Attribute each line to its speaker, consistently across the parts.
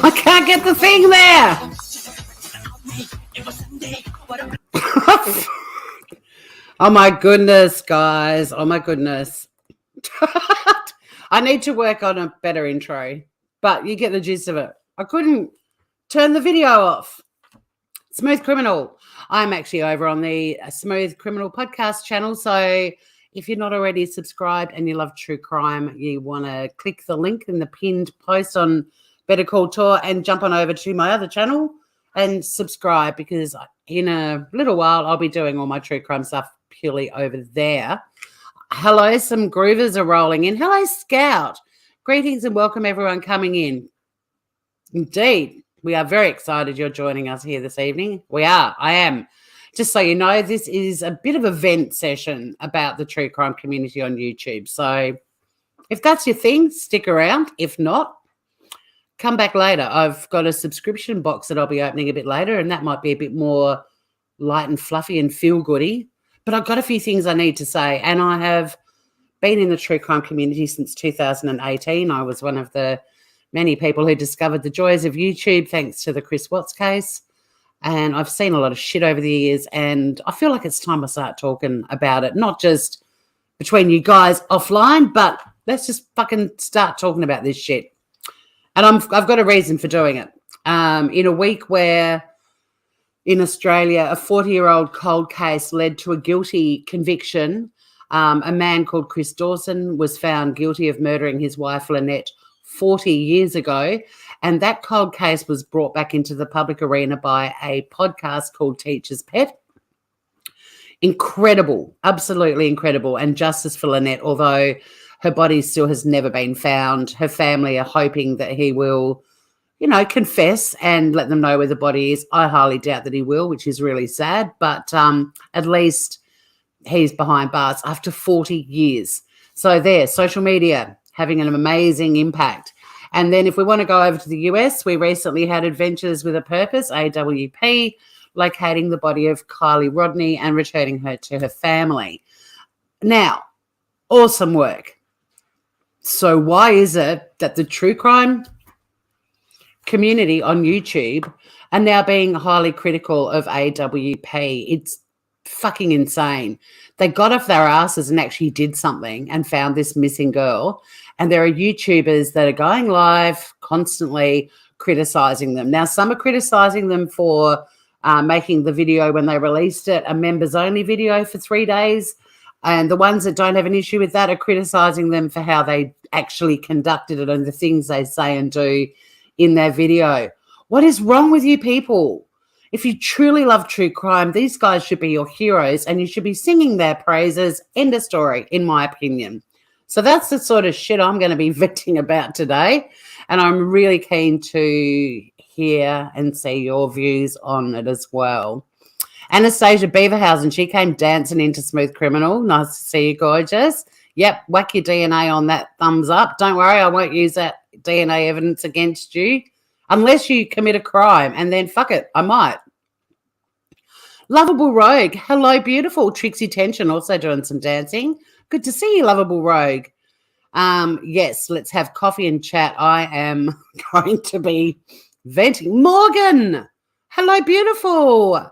Speaker 1: I can't get the thing there. Oh my goodness, guys. Oh my goodness. I need to work on a better intro, but you get the gist of it. I couldn't turn the video off. Smooth Criminal. I'm actually over on the Smooth Criminal podcast channel. So if you're not already subscribed and you love true crime, you want to click the link in the pinned post on Better Call Tour and jump on over to my other channel and subscribe, because in a little while I'll be doing all my true crime stuff purely over there. Hello, some groovers are rolling in. Hello, Scout. Greetings and welcome everyone coming in. Indeed, we are very excited you're joining us here this evening. We are. I am. Just so you know, this is a bit of a vent session about the true crime community on YouTube. So if that's your thing, stick around. If not, come back later. I've got a subscription box that I'll be opening a bit later, and that might be a bit more light and fluffy and feel-goody. But I've got a few things I need to say, and I have been in the true crime community since 2018. I was one of the many people who discovered the joys of YouTube thanks to the Chris Watts case, and I've seen a lot of shit over the years, and I feel like it's time I start talking about it, not just between you guys offline, but let's just fucking start talking about this shit. And I've got a reason for doing it. In a week where in Australia a 40-year-old cold case led to a guilty conviction, a man called Chris Dawson was found guilty of murdering his wife Lynette 40 years ago, and that cold case was brought back into the public arena by a podcast called Teacher's Pet. Incredible, absolutely incredible. And justice for Lynette, although her body still has never been found. Her family are hoping that he will, confess and let them know where the body is. I highly doubt that he will, which is really sad, but at least he's behind bars after 40 years. So there, social media having an amazing impact. And then if we want to go over to the US, we recently had Adventures with a Purpose, AWP, locating the body of Kylie Rodney and returning her to her family. Now, awesome work. So why is it that the true crime community on YouTube are now being highly critical of AWP? It's fucking insane. They got off their asses and actually did something and found this missing girl. And there are YouTubers that are going live constantly criticizing them. Now, some are criticizing them for making the video when they released it a members-only video for 3 days. And the ones that don't have an issue with that are criticizing them for how they actually conducted it and the things they say and do in their video. What is wrong with you people? If you truly love true crime, these guys should be your heroes and you should be singing their praises. End of story, in my opinion. So that's the sort of shit I'm going to be venting about today. And I'm really keen to hear and see your views on it as well. Anastasia Beaverhausen, she came dancing into Smooth Criminal. Nice to see you, gorgeous. Yep, whack your DNA on that thumbs up. Don't worry, I won't use that DNA evidence against you unless you commit a crime, and then fuck it, I might. Lovable Rogue, hello, beautiful. Trixie Tension also doing some dancing. Good to see you, lovable rogue. Yes, let's have coffee and chat. I am going to be venting. Morgan, hello, beautiful.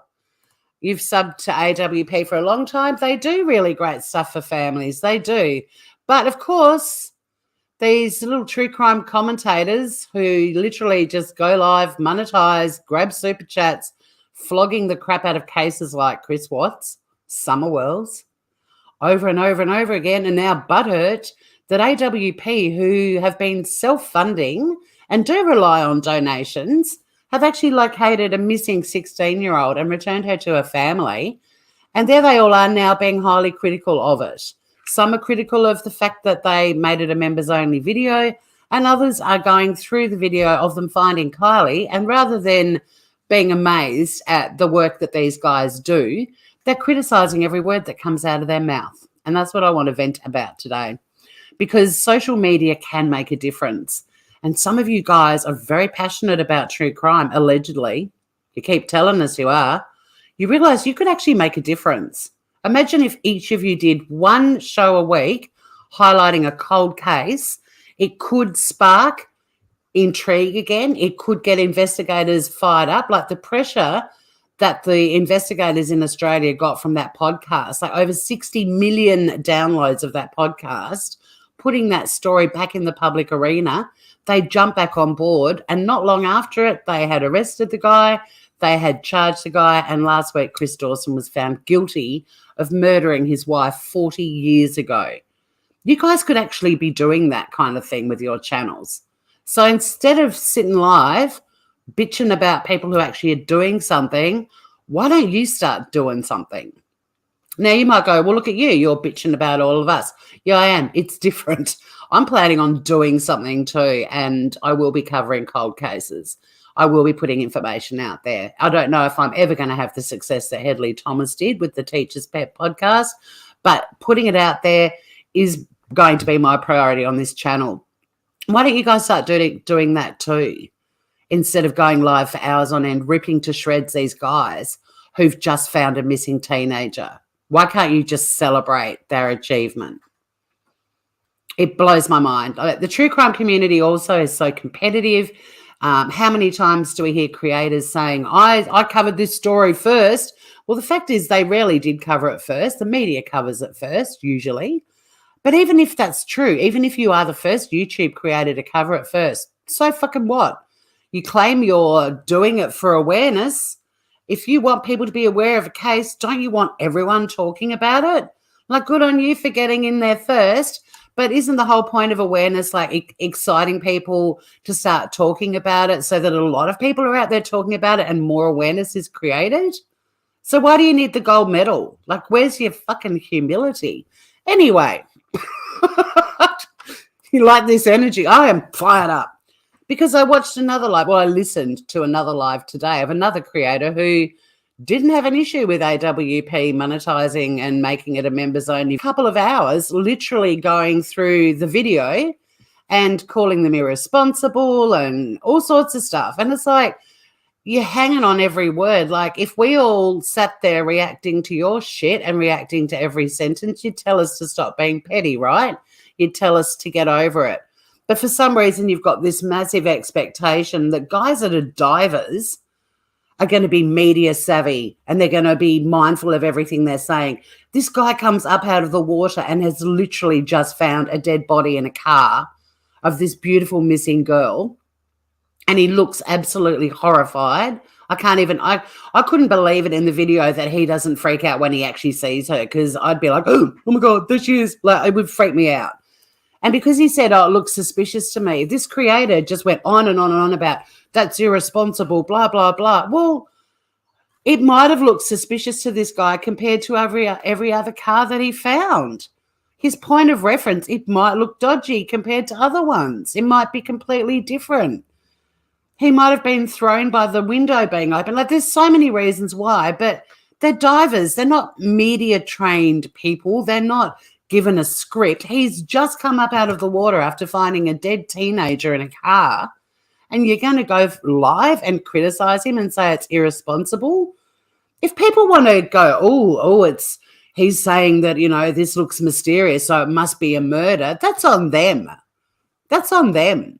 Speaker 1: You've subbed to AWP for a long time. They do really great stuff for families. They do. But, of course, these little true crime commentators who literally just go live, monetize, grab super chats, flogging the crap out of cases like Chris Watts, Summer Wells, over and over and over again, and now butthurt that AWP, who have been self-funding and do rely on donations, have actually located a missing 16-year-old and returned her to her family. And there they all are now being highly critical of it. Some are critical of the fact that they made it a members-only video, and others are going through the video of them finding Kylie, and rather than being amazed at the work that these guys do, they're criticising every word that comes out of their mouth. And that's what I want to vent about today, because social media can make a difference. And some of you guys are very passionate about true crime, allegedly. You keep telling us you are. You realise you could actually make a difference. Imagine if each of you did one show a week highlighting a cold case. It could spark intrigue again. It could get investigators fired up, like the pressure that the investigators in Australia got from that podcast, like over 60 million downloads of that podcast, putting that story back in the public arena. They jumped back on board, and not long after it, they had arrested the guy, they had charged the guy, and last week Chris Dawson was found guilty of murdering his wife 40 years ago. You guys could actually be doing that kind of thing with your channels. So instead of sitting live bitching about people who actually are doing something, why don't you start doing something? Now, you might go, well, look at you. You're bitching about all of us. Yeah, I am. It's different. I'm planning on doing something too, and I will be covering cold cases. I will be putting information out there. I don't know if I'm ever going to have the success that Hedley Thomas did with the Teacher's Pet podcast, but putting it out there is going to be my priority on this channel. Why don't you guys start doing that too, instead of going live for hours on end, ripping to shreds these guys who've just found a missing teenager? Why can't you just celebrate their achievement? It blows my mind. The true crime community also is so competitive. How many times do we hear creators saying, I covered this story first? Well, the fact is they rarely did cover it first. The media covers it first, usually. But even if that's true, even if you are the first YouTube creator to cover it first, so fucking what? You claim you're doing it for awareness. If you want people to be aware of a case, don't you want everyone talking about it? Like, good on you for getting in there first. But isn't the whole point of awareness like exciting people to start talking about it so that a lot of people are out there talking about it and more awareness is created? So why do you need the gold medal? Like, where's your fucking humility? Anyway, you like this energy? I am fired up because I watched another live. Well, I listened to another live today of another creator who didn't have an issue with AWP monetizing and making it a members only. Couple of hours literally going through the video and calling them irresponsible and all sorts of stuff. And it's like, you're hanging on every word. Like, if we all sat there reacting to your shit and reacting to every sentence, you'd tell us to stop being petty, right? You'd tell us to get over it. But for some reason, you've got this massive expectation that guys that are divers are going to be media savvy and they're going to be mindful of everything they're saying. This guy comes up out of the water and has literally just found a dead body in a car of this beautiful missing girl. And he looks absolutely horrified. I couldn't believe it in the video that he doesn't freak out when he actually sees her, because I'd be like, oh my God, there she is. Like, it would freak me out. And because he said, oh, it looks suspicious to me, this creator just went on and on and on about that's irresponsible, blah, blah, blah. Well, it might have looked suspicious to this guy compared to every other car that he found. His point of reference, it might look dodgy compared to other ones. It might be completely different. He might have been thrown by the window being open. Like, there's so many reasons why, but they're divers. They're not media-trained people. They're not given a script. He's just come up out of the water after finding a dead teenager in a car, and you're going to go live and criticize him and say it's irresponsible? If people want to go, he's saying that, you know, this looks mysterious, so it must be a murder. That's on them. That's on them.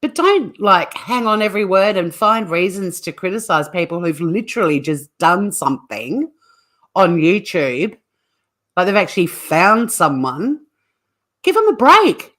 Speaker 1: But don't, like, hang on every word and find reasons to criticize people who've literally just done something on YouTube. Like, they've actually found someone. Give them a break.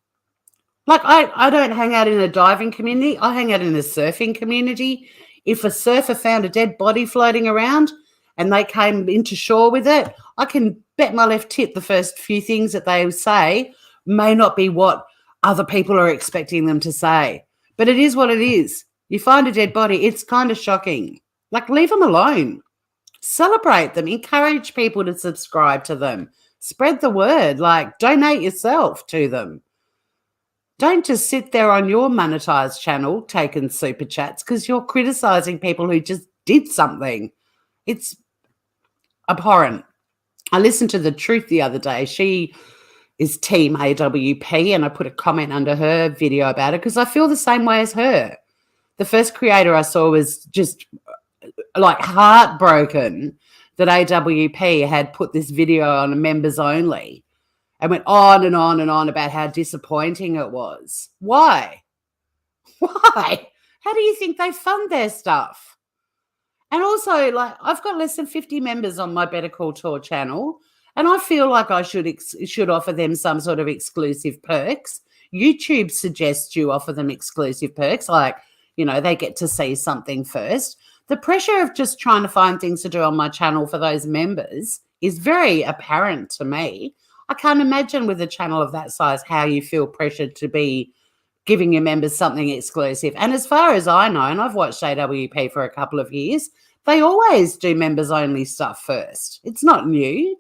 Speaker 1: Like, I don't hang out in a diving community. I hang out in a surfing community. If a surfer found a dead body floating around and they came into shore with it, I can bet my left tit the first few things that they say may not be what other people are expecting them to say. But it is what it is. You find a dead body, it's kind of shocking. Like, leave them alone. Celebrate them. Encourage people to subscribe to them. Spread the word. Like, donate yourself to them. Don't just sit there on your monetized channel taking super chats because you're criticizing people who just did something. It's abhorrent. I listened to The Truth the other day. She is Team AWP, and I put a comment under her video about it because I feel the same way as her. The first creator I saw was just like heartbroken that AWP had put this video on a members only and went on and on and on about how disappointing it was. Why? Why? How do you think they fund their stuff? And also, like, I've got less than 50 members on my Better Call Tour channel, and I feel like I should offer them some sort of exclusive perks. YouTube suggests you offer them exclusive perks, like, you know, they get to see something first. The pressure of just trying to find things to do on my channel for those members is very apparent to me. I can't imagine with a channel of that size how you feel pressured to be giving your members something exclusive. And as far as I know, and I've watched AWP for a couple of years, they always do members only stuff first. It's not new.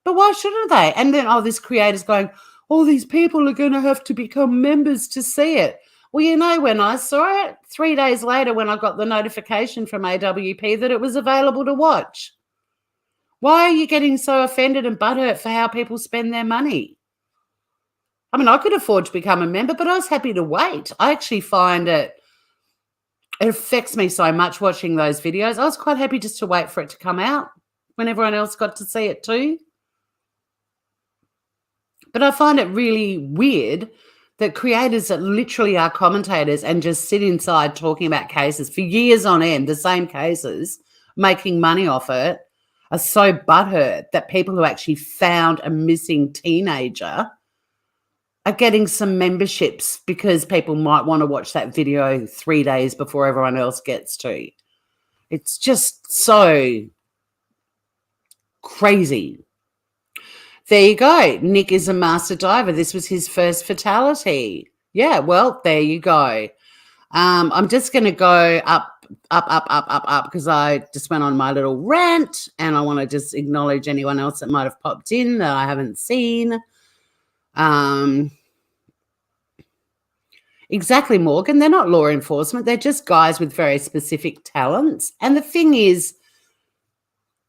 Speaker 1: But why shouldn't they? And then, this creator's going, all these people are going to have to become members to see it. Well, you know, when I saw it, 3 days later when I got the notification from AWP that it was available to watch. Why are you getting so offended and butthurt for how people spend their money? I mean, I could afford to become a member, but I was happy to wait. I actually find it affects me so much watching those videos. I was quite happy just to wait for it to come out when everyone else got to see it too. But I find it really weird that creators that literally are commentators and just sit inside talking about cases for years on end, the same cases, making money off it, are so butthurt that people who actually found a missing teenager are getting some memberships because people might want to watch that video 3 days before everyone else gets to. It's just so crazy. There you go. Nick is a master diver. This was his first fatality. Yeah, well, there you go. I'm just going to go up because I just went on my little rant and I want to just acknowledge anyone else that might have popped in that I haven't seen. Exactly, Morgan. They're not law enforcement. They're just guys with very specific talents. And the thing is,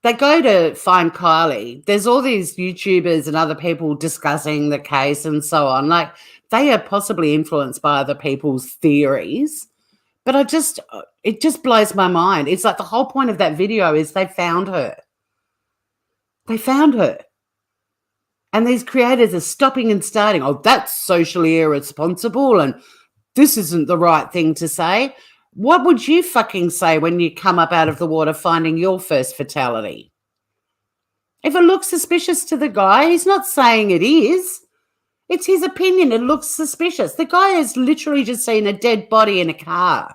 Speaker 1: they go to find Kylie. There's all these YouTubers and other people discussing the case and so on. Like, they are possibly influenced by other people's theories. But it just blows my mind. It's like the whole point of that video is they found her. They found her. And these creators are stopping and starting. Oh, that's socially irresponsible and this isn't the right thing to say. What would you fucking say when you come up out of the water finding your first fatality? If it looks suspicious to the guy, he's not saying it is. It's his opinion. It looks suspicious. The guy has literally just seen a dead body in a car.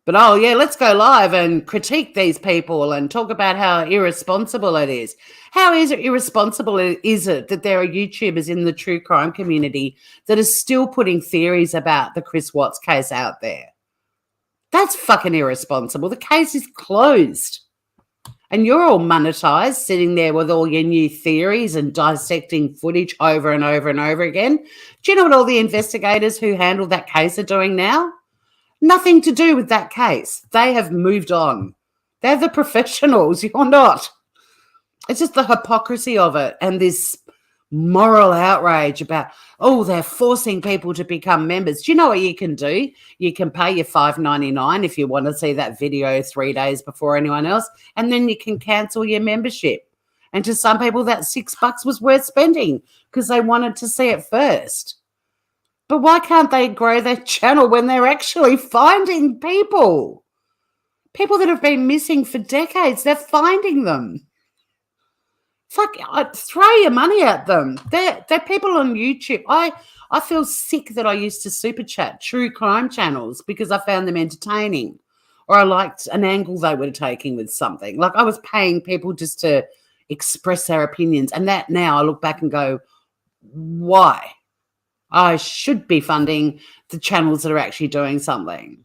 Speaker 1: But, oh, yeah, let's go live and critique these people and talk about how irresponsible it is. How is it irresponsible is it that there are YouTubers in the true crime community that are still putting theories about the Chris Watts case out there? That's fucking irresponsible. The case is closed. And you're all monetized, sitting there with all your new theories and dissecting footage over and over and over again. Do you know what all the investigators who handled that case are doing now? Nothing to do with that case. They have moved on. They're the professionals. You're not. It's just the hypocrisy of it and this moral outrage about, oh, they're forcing people to become members. Do you know what you can do? You can pay your $5.99 if you want to see that video 3 days before anyone else, and then you can cancel your membership. And to some people, that $6 was worth spending because they wanted to see it first. But why can't they grow their channel when they're actually finding people? People that have been missing for decades, they're finding them. Fuck, I'd throw your money at them. They're people on YouTube. I feel sick that I used to super chat true crime channels because I found them entertaining, or I liked an angle they were taking with something. Like, I was paying people just to express their opinions, and that now I look back and go, why? I should be funding the channels that are actually doing something.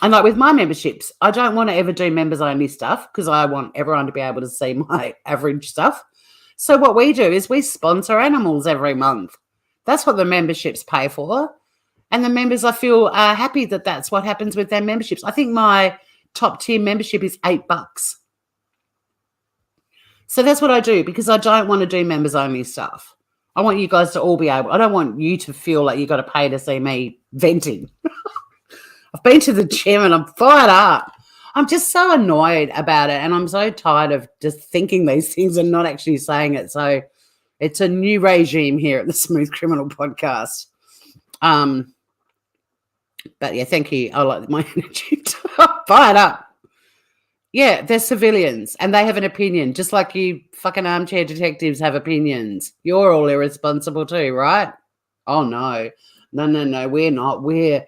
Speaker 1: And like with my memberships, I don't want to ever do members only stuff because I want everyone to be able to see my average stuff. So what we do is we sponsor animals every month. That's what the memberships pay for. And the members, I feel, are happy that that's what happens with their memberships. I think my top tier membership is $8. So that's what I do because I don't want to do members only stuff. I want you guys to all be able, I don't want you to feel like you've got to pay to see me venting. I've been to the gym and I'm fired up. I'm just so annoyed about it, and I'm so tired of just thinking these things and not actually saying it. So it's a new regime here at the Smooth Criminal Podcast. But yeah, thank you. I like my energy. Fired up. Yeah, they're civilians and they have an opinion, just like you fucking armchair detectives have opinions. You're all irresponsible too, right? Oh, no. No, we're not. We're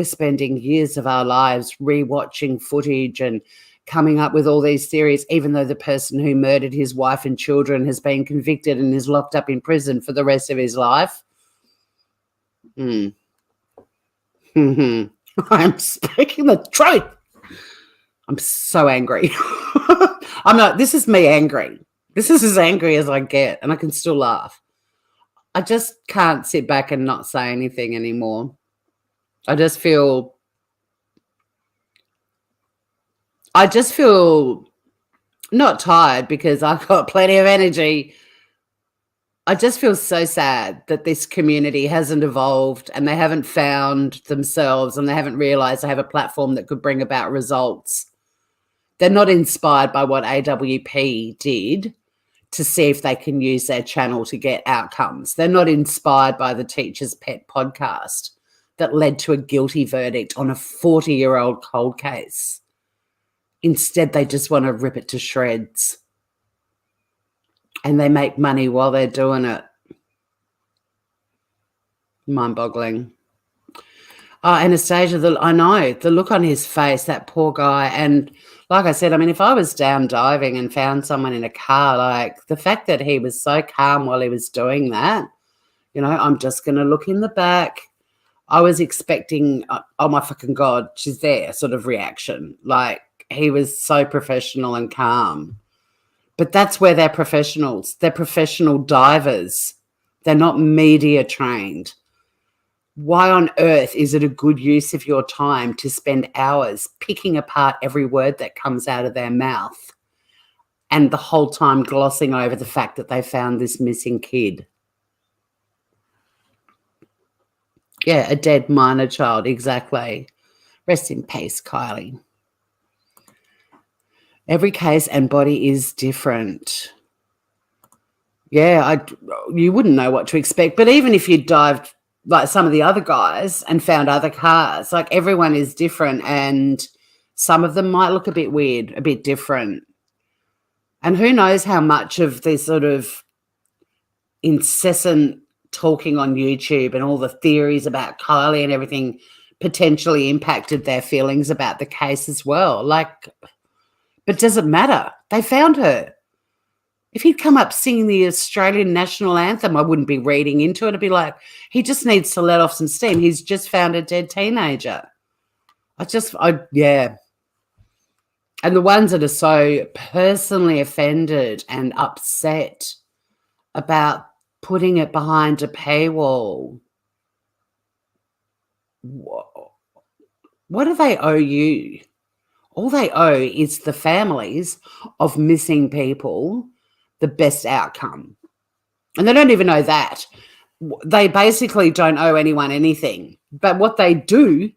Speaker 1: spending years of our lives rewatching footage and coming up with all these theories, even though the person who murdered his wife and children has been convicted and is locked up in prison for the rest of his life. I'm speaking the truth. I'm so angry. I'm not, this is me angry. This is as angry as I get, and I can still laugh. I just can't sit back and not say anything anymore. I just feel not tired because I've got plenty of energy. I just feel so sad that this community hasn't evolved and they haven't found themselves and they haven't realized they have a platform that could bring about results. They're not inspired by what AWP did to see if they can use their channel to get outcomes. They're not inspired by the Teacher's Pet podcast that led to a guilty verdict on a 40-year-old cold case. Instead, they just want to rip it to shreds. And they make money while they're doing it. Mind-boggling. Anastasia, I know, the look on his face, that poor guy. And like I said, I mean, if I was down diving and found someone in a car, like the fact that he was so calm while he was doing that, I'm just going to look in the back. I was expecting, oh my fucking God, she's there sort of reaction. Like, he was so professional and calm. But that's where they're professionals. They're professional divers. They're not media trained. Why on earth is it a good use of your time to spend hours picking apart every word that comes out of their mouth and the whole time glossing over the fact that they found this missing kid? Yeah, a dead minor child, exactly. Rest in peace, Kylie. Every case and body is different. Yeah, you wouldn't know what to expect. But even if you dived like some of the other guys and found other cars, like everyone is different, and some of them might look a bit weird, a bit different. And who knows how much of this sort of incessant talking on YouTube and all the theories about Kylie and everything potentially impacted their feelings about the case as well. Like, but does it matter? They found her. If he'd come up singing the Australian national anthem, I wouldn't be reading into it. I'd be like, he just needs to let off some steam. He's just found a dead teenager. Yeah. And the ones that are so personally offended and upset about putting it behind a paywall, what do they owe you? All they owe is the families of missing people the best outcome. And they don't even know that. They basically don't owe anyone anything. But what they do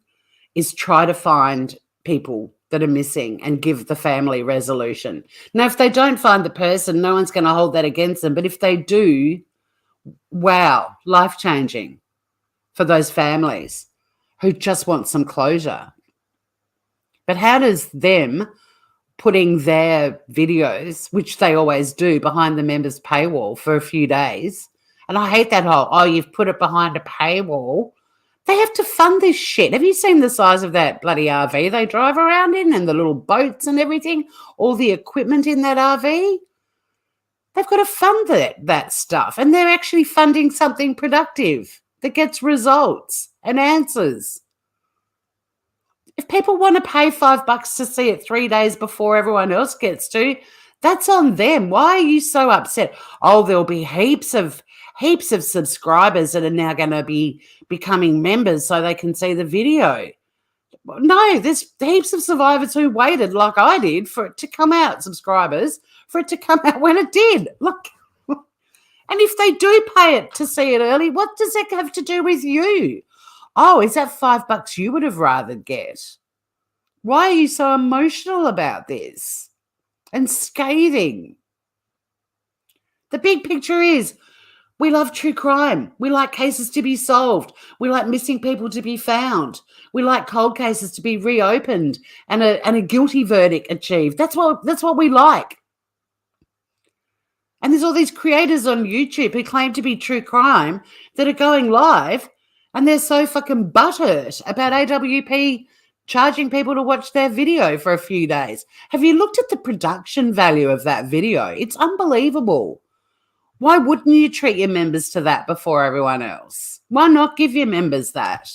Speaker 1: is try to find people that are missing and give the family resolution. Now, if they don't find the person, no one's going to hold that against them. But if they do, wow, life-changing for those families who just want some closure. But how does them putting their videos, which they always do, behind the members' paywall for a few days, and I hate that whole, oh, you've put it behind a paywall. They have to fund this shit. Have you seen the size of that bloody RV they drive around in and the little boats and everything, all the equipment in that RV? They've got to fund that stuff, and they're actually funding something productive that gets results and answers. If people want to pay $5 to see it 3 days before everyone else gets to, that's on them. Why are you so upset? Oh, there'll be heaps of subscribers that are now going to be becoming members so they can see the video. No, there's heaps of survivors who waited, like I did, for it to come out, subscribers, for it to come out when it did. Look, and if they do pay it to see it early, what does that have to do with you? Oh, is that $5 you would have rather get? Why are you so emotional about this and scathing? The big picture is we love true crime. We like cases to be solved. We like missing people to be found. We like cold cases to be reopened and a guilty verdict achieved. That's what we like. And there's all these creators on YouTube who claim to be true crime that are going live, and they're so fucking butthurt about AWP charging people to watch their video for a few days. Have you looked at the production value of that video? It's unbelievable. Why wouldn't you treat your members to that before everyone else? Why not give your members that?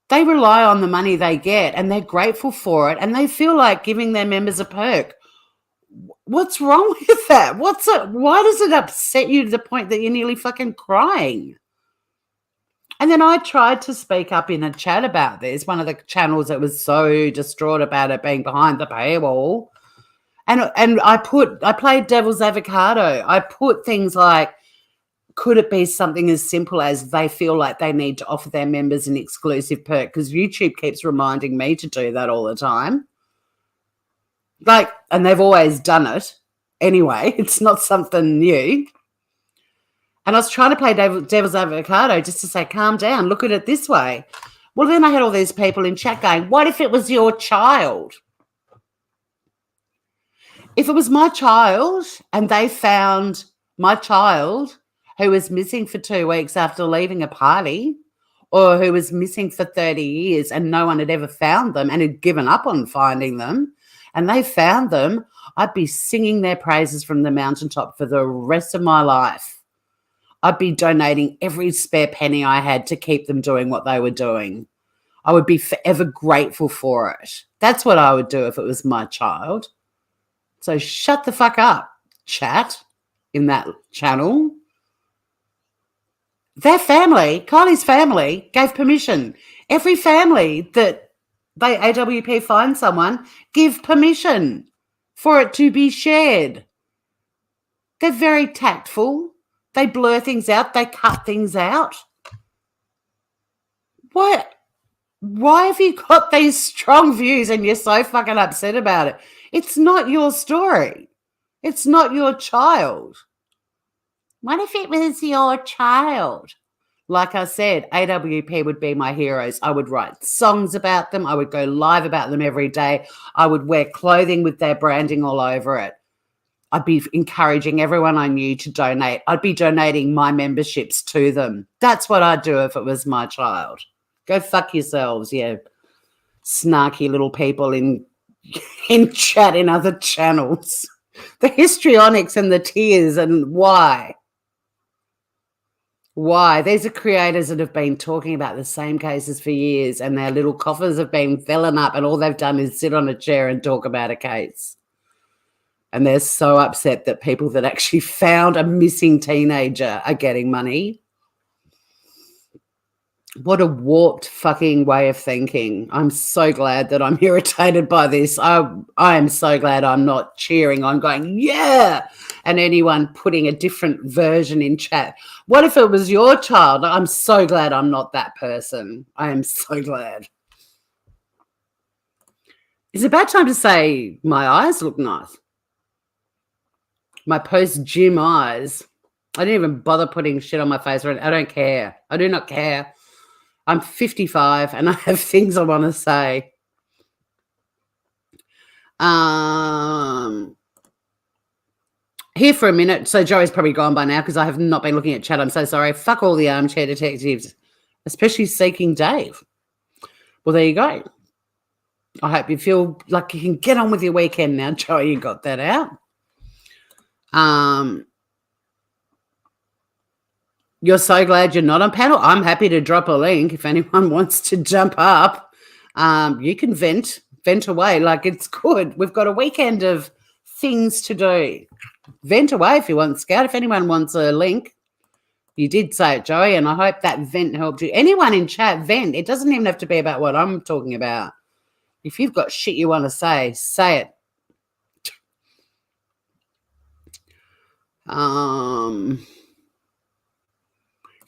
Speaker 1: They rely on the money they get, and they're grateful for it, and they feel like giving their members a perk. What's wrong with that? Why does it upset you to the point that you're nearly fucking crying? And then I tried to speak up in a chat about this, one of the channels that was so distraught about it being behind the paywall. And I played devil's avocado. I put things like, could it be something as simple as they feel like they need to offer their members an exclusive perk? Because YouTube keeps reminding me to do that all the time. And they've always done it anyway. It's not something new. And I was trying to play devil's avocado just to say, calm down, look at it this way. Well, then I had all these people in chat going, what if it was your child? If it was my child and they found my child who was missing for 2 weeks after leaving a party, or who was missing for 30 years and no one had ever found them and had given up on finding them, and they found them, I'd be singing their praises from the mountaintop for the rest of my life. I'd be donating every spare penny I had to keep them doing what they were doing. I would be forever grateful for it. That's what I would do if it was my child. So shut the fuck up, chat, in that channel. Their family, Kylie's family, gave permission. Every family that they AWP find someone, give permission for it to be shared. They're very tactful. They blur things out. They cut things out. What? Why have you got these strong views and you're so fucking upset about it? It's not your story. It's not your child. What if it was your child? Like I said, AWP would be my heroes. I would write songs about them. I would go live about them every day. I would wear clothing with their branding all over it. I'd be encouraging everyone I knew to donate. I'd be donating my memberships to them. That's what I'd do if it was my child. Go fuck yourselves, yeah, snarky little people in chat in other channels. The histrionics and the tears, and why? Why? These are creators that have been talking about the same cases for years, and their little coffers have been filling up, and all they've done is sit on a chair and talk about a case. And they're so upset that people that actually found a missing teenager are getting money. What a warped fucking way of thinking. I'm so glad that I'm irritated by this. I am so glad I'm not cheering. I'm going, yeah. And anyone putting a different version in chat. What if it was your child? I'm so glad I'm not that person. I am so glad. It's about time to say my eyes look nice. My post-gym eyes. I didn't even bother putting shit on my face. I don't care. I do not care. I'm 55 and I have things I want to say. Here for a minute. So Joey's probably gone by now because I have not been looking at chat. I'm so sorry. Fuck all the armchair detectives, especially seeking Dave. Well, there you go. I hope you feel like you can get on with your weekend now, Joey. You got that out. You're so glad you're not on panel. I'm happy to drop a link if anyone wants to jump up. You can vent away. Like, it's good. We've got a weekend of things to do. Vent away if you want, Scout. If anyone wants a link, you did say it, Joey, and I hope that vent helped you. Anyone in chat, vent. It doesn't even have to be about what I'm talking about. If you've got shit you want to say it.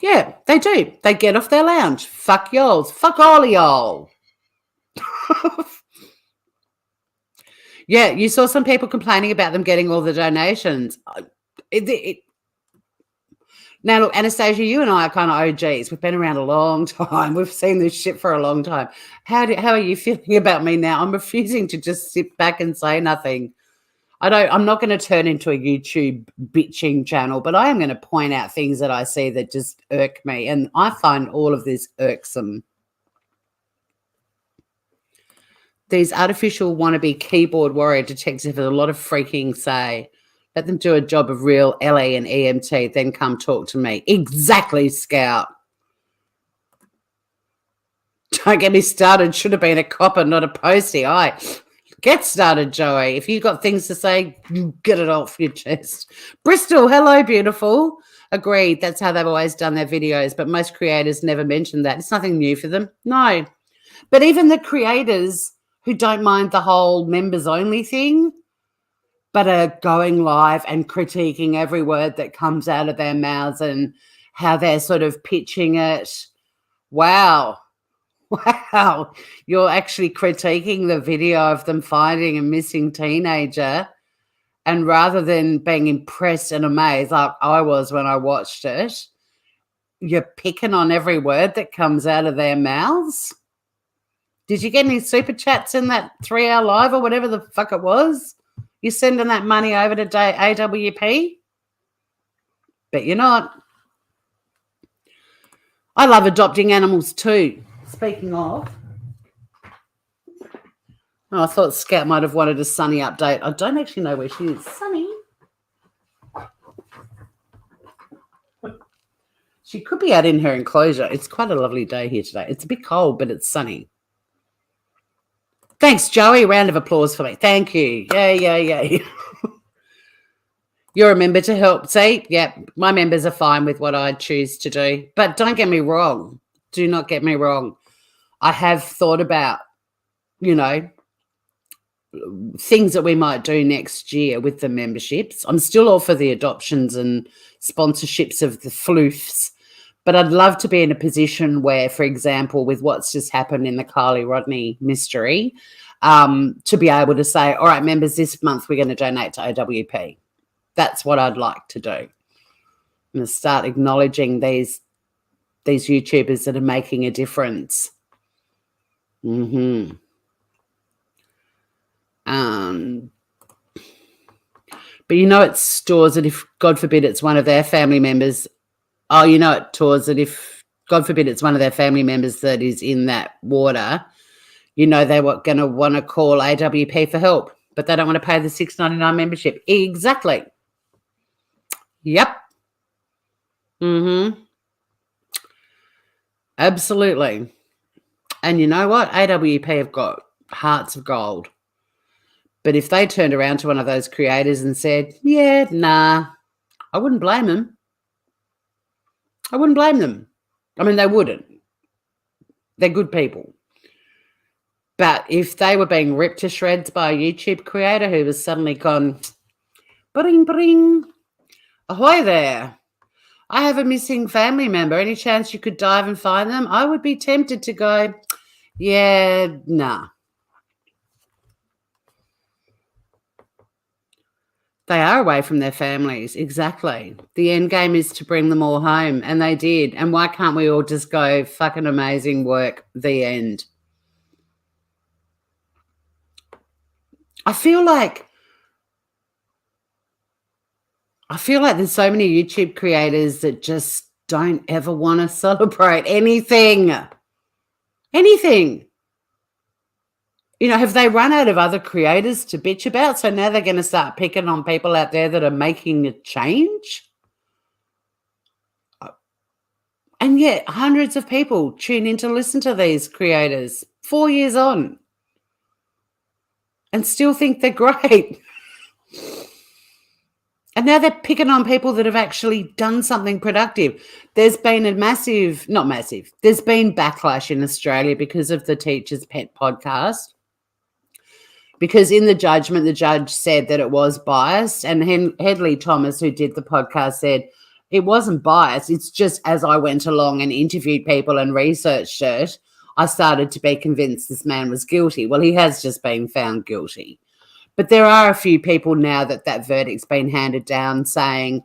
Speaker 1: Yeah, they do. They get off their lounge. Fuck y'all. Fuck all of y'all. Yeah, you saw some people complaining about them getting all the donations. Now, look, Anastasia, you and I are kind of OGs. We've been around a long time. We've seen this shit for a long time. How are you feeling about me now? I'm refusing to just sit back and say nothing. I'm not going to turn into a YouTube bitching channel, but I am going to point out things that I see that just irk me. And I find all of this irksome. These artificial wannabe keyboard warrior detectives have a lot of freaking say. Let them do a job of real LA and EMT, then come talk to me. Exactly, Scout. Don't get me started. Should have been a copper, not a postie. Get started, Joey. If you've got things to say, you get it off your chest. Bristol, hello, beautiful. Agreed. That's how they've always done their videos, but most creators never mention that. It's nothing new for them. No. But even the creators who don't mind the whole members-only thing, but are going live and critiquing every word that comes out of their mouths and how they're sort of pitching it. Wow. Wow. You're actually critiquing the video of them finding a missing teenager. And rather than being impressed and amazed like I was when I watched it, you're picking on every word that comes out of their mouths. Did you get any super chats in that 3-hour live or whatever the fuck it was? You sending that money over to AWP? But you're not. I love adopting animals too. Speaking of. Oh, I thought Scout might have wanted a Sunny update. I don't actually know where she is. Sunny. She could be out in her enclosure. It's quite a lovely day here today. It's a bit cold, but it's sunny. Thanks, Joey. Round of applause for me. Thank you. Yay. You're a member to help. See? Yeah, my members are fine with what I choose to do. But don't get me wrong. Do not get me wrong. I have thought about, things that we might do next year with the memberships. I'm still all for the adoptions and sponsorships of the floofs. But I'd love to be in a position where, for example, with what's just happened in the Kylie Rodney mystery, to be able to say, all right, members, this month we're going to donate to OWP. That's what I'd like to do. I'm going to start acknowledging these YouTubers that are making a difference. But it stores that if, God forbid, it's one of their family members. Oh, it tours that if, God forbid, it's one of their family members that is in that water, they're going to want to call AWP for help, but they don't want to pay the $6.99 membership. Exactly. Yep. Absolutely. And you know what? AWP have got hearts of gold. But if they turned around to one of those creators and said, yeah, nah, I wouldn't blame them. I wouldn't blame them. I mean, they wouldn't. They're good people. But if they were being ripped to shreds by a YouTube creator who was suddenly gone, bring, bring, ahoy there. I have a missing family member. Any chance you could dive and find them? I would be tempted to go, yeah, nah. They are away from their families. Exactly. The end game is to bring them all home. And they did. And why can't we all just go, fucking amazing work, the end? I feel like there's so many YouTube creators that just don't ever want to celebrate anything. Anything. You know, have they run out of other creators to bitch about? So now they're going to start picking on people out there that are making a change? And yet hundreds of people tune in to listen to these creators 4 years on and still think they're great. And now they're picking on people that have actually done something productive. There's been there's been backlash in Australia because of the Teacher's Pet podcast. Because in the judgment, the judge said that it was biased. And Hedley Thomas, who did the podcast, said it wasn't biased. It's just as I went along and interviewed people and researched it, I started to be convinced this man was guilty. Well, he has just been found guilty. But there are a few people now that verdict's been handed down saying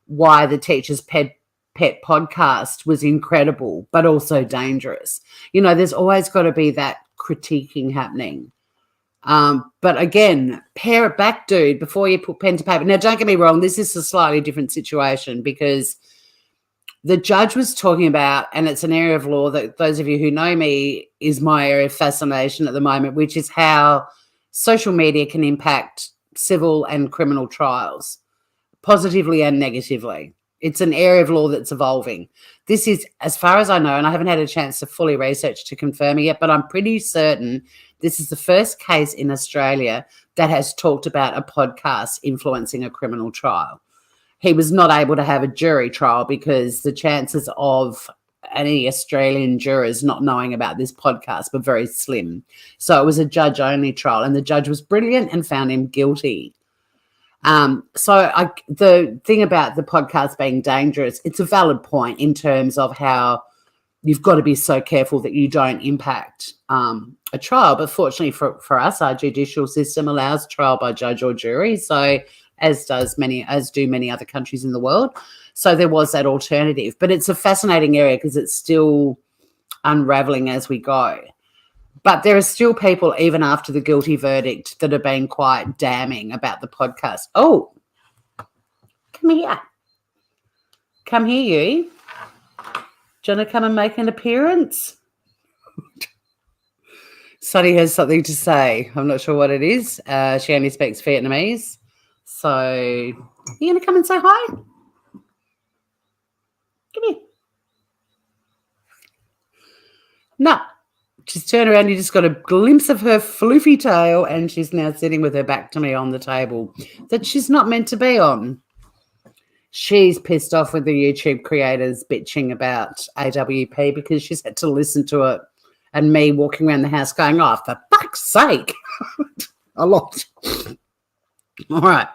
Speaker 1: why the Teacher's Pet podcast was incredible, but also dangerous. You know, there's always got to be that critiquing happening. But again, pare it back, dude, before you put pen to paper. Now, don't get me wrong, this is a slightly different situation because the judge was talking about, and it's an area of law that those of you who know me is my area of fascination at the moment, which is how social media can impact civil and criminal trials, positively and negatively. It's an area of law that's evolving. This is, as far as I know, and I haven't had a chance to fully research to confirm it yet, but I'm pretty certain this is the first case in Australia that has talked about a podcast influencing a criminal trial. He was not able to have a jury trial because the chances of any Australian jurors not knowing about this podcast were very slim. So it was a judge-only trial, and the judge was brilliant and found him guilty. The thing about the podcast being dangerous, it's a valid point in terms of how you've got to be so careful that you don't impact a trial. But fortunately for us, our judicial system allows trial by judge or jury, so as do many other countries in the world. So there was that alternative. But it's a fascinating area because it's still unraveling as we go. But there are still people, even after the guilty verdict, that have been quite damning about the podcast. Oh, come here. Come here, you. Do you want to come and make an appearance? Sunny has something to say. I'm not sure what it is. She only speaks Vietnamese. So, you going to come and say hi? Come here. No. She's turned around, you just got a glimpse of her floofy tail, and she's now sitting with her back to me on the table that she's not meant to be on. She's pissed off with the YouTube creators bitching about AWP because she's had to listen to it, and me walking around the house going, oh, for fuck's sake. A lot. All right.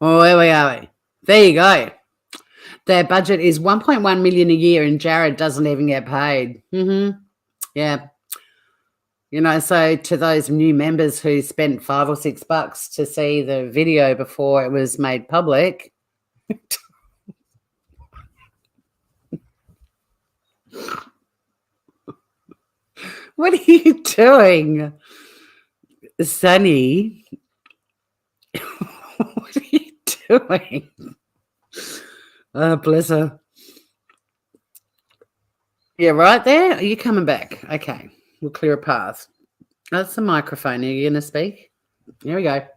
Speaker 1: Oh, where are we? There you go. Their budget is $1.1 million a year, and Jared doesn't even get paid. Mm-hmm. Yeah. You know, so to those new members who spent $5 or $6 to see the video before it was made public. What are you doing, Sunny? What are you doing? Oh, bless her. Yeah, right there? Are you coming back? Okay, we'll clear a path. That's the microphone. Are you going to speak? Here we go.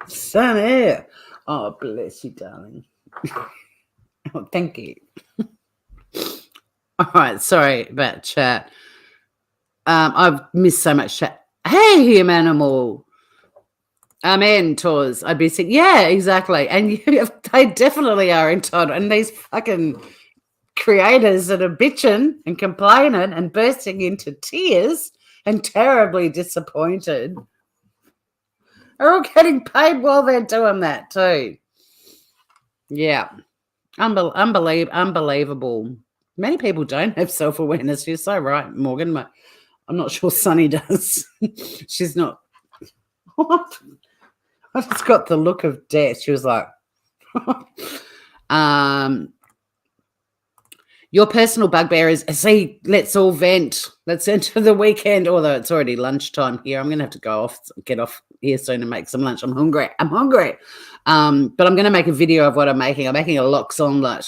Speaker 1: Sunny. Oh, bless you, darling. Oh, thank you. All right, sorry about chat. I've missed so much chat. Hey, him animal. Mentors. I'd be saying, yeah, exactly. And they definitely are entitled. And these fucking creators that are bitching and complaining and bursting into tears and terribly disappointed are all getting paid while they're doing that too. Yeah. Unbelievable. Many people don't have self-awareness. You're so right, Morgan. I'm not sure Sunny does. She's not. What? I just got the look of death. She was like, your personal bugbear is, see, let's all vent. Let's enter the weekend, although it's already lunchtime here. I'm going to have to get off here soon and make some lunch. I'm hungry. But I'm going to make a video of what I'm making. I'm making a lox omelette.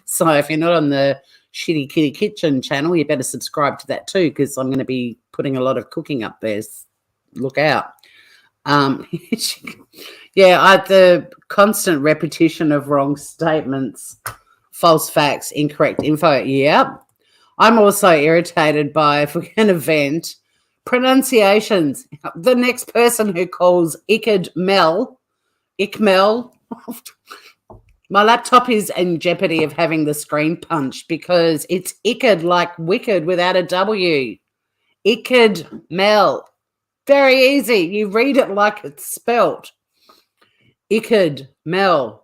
Speaker 1: So if you're not on the Shitty Kitty Kitchen channel, you better subscribe to that too, because I'm going to be putting a lot of cooking up there. Look out. The constant repetition of wrong statements, false facts, incorrect info. Yep. I'm also irritated by, if we're going to vent, pronunciations. The next person who calls Ikmel, my laptop is in jeopardy of having the screen punched because it's Icked like wicked without a W. Ikmel. Very easy. You read it like it's spelt. Ikmel.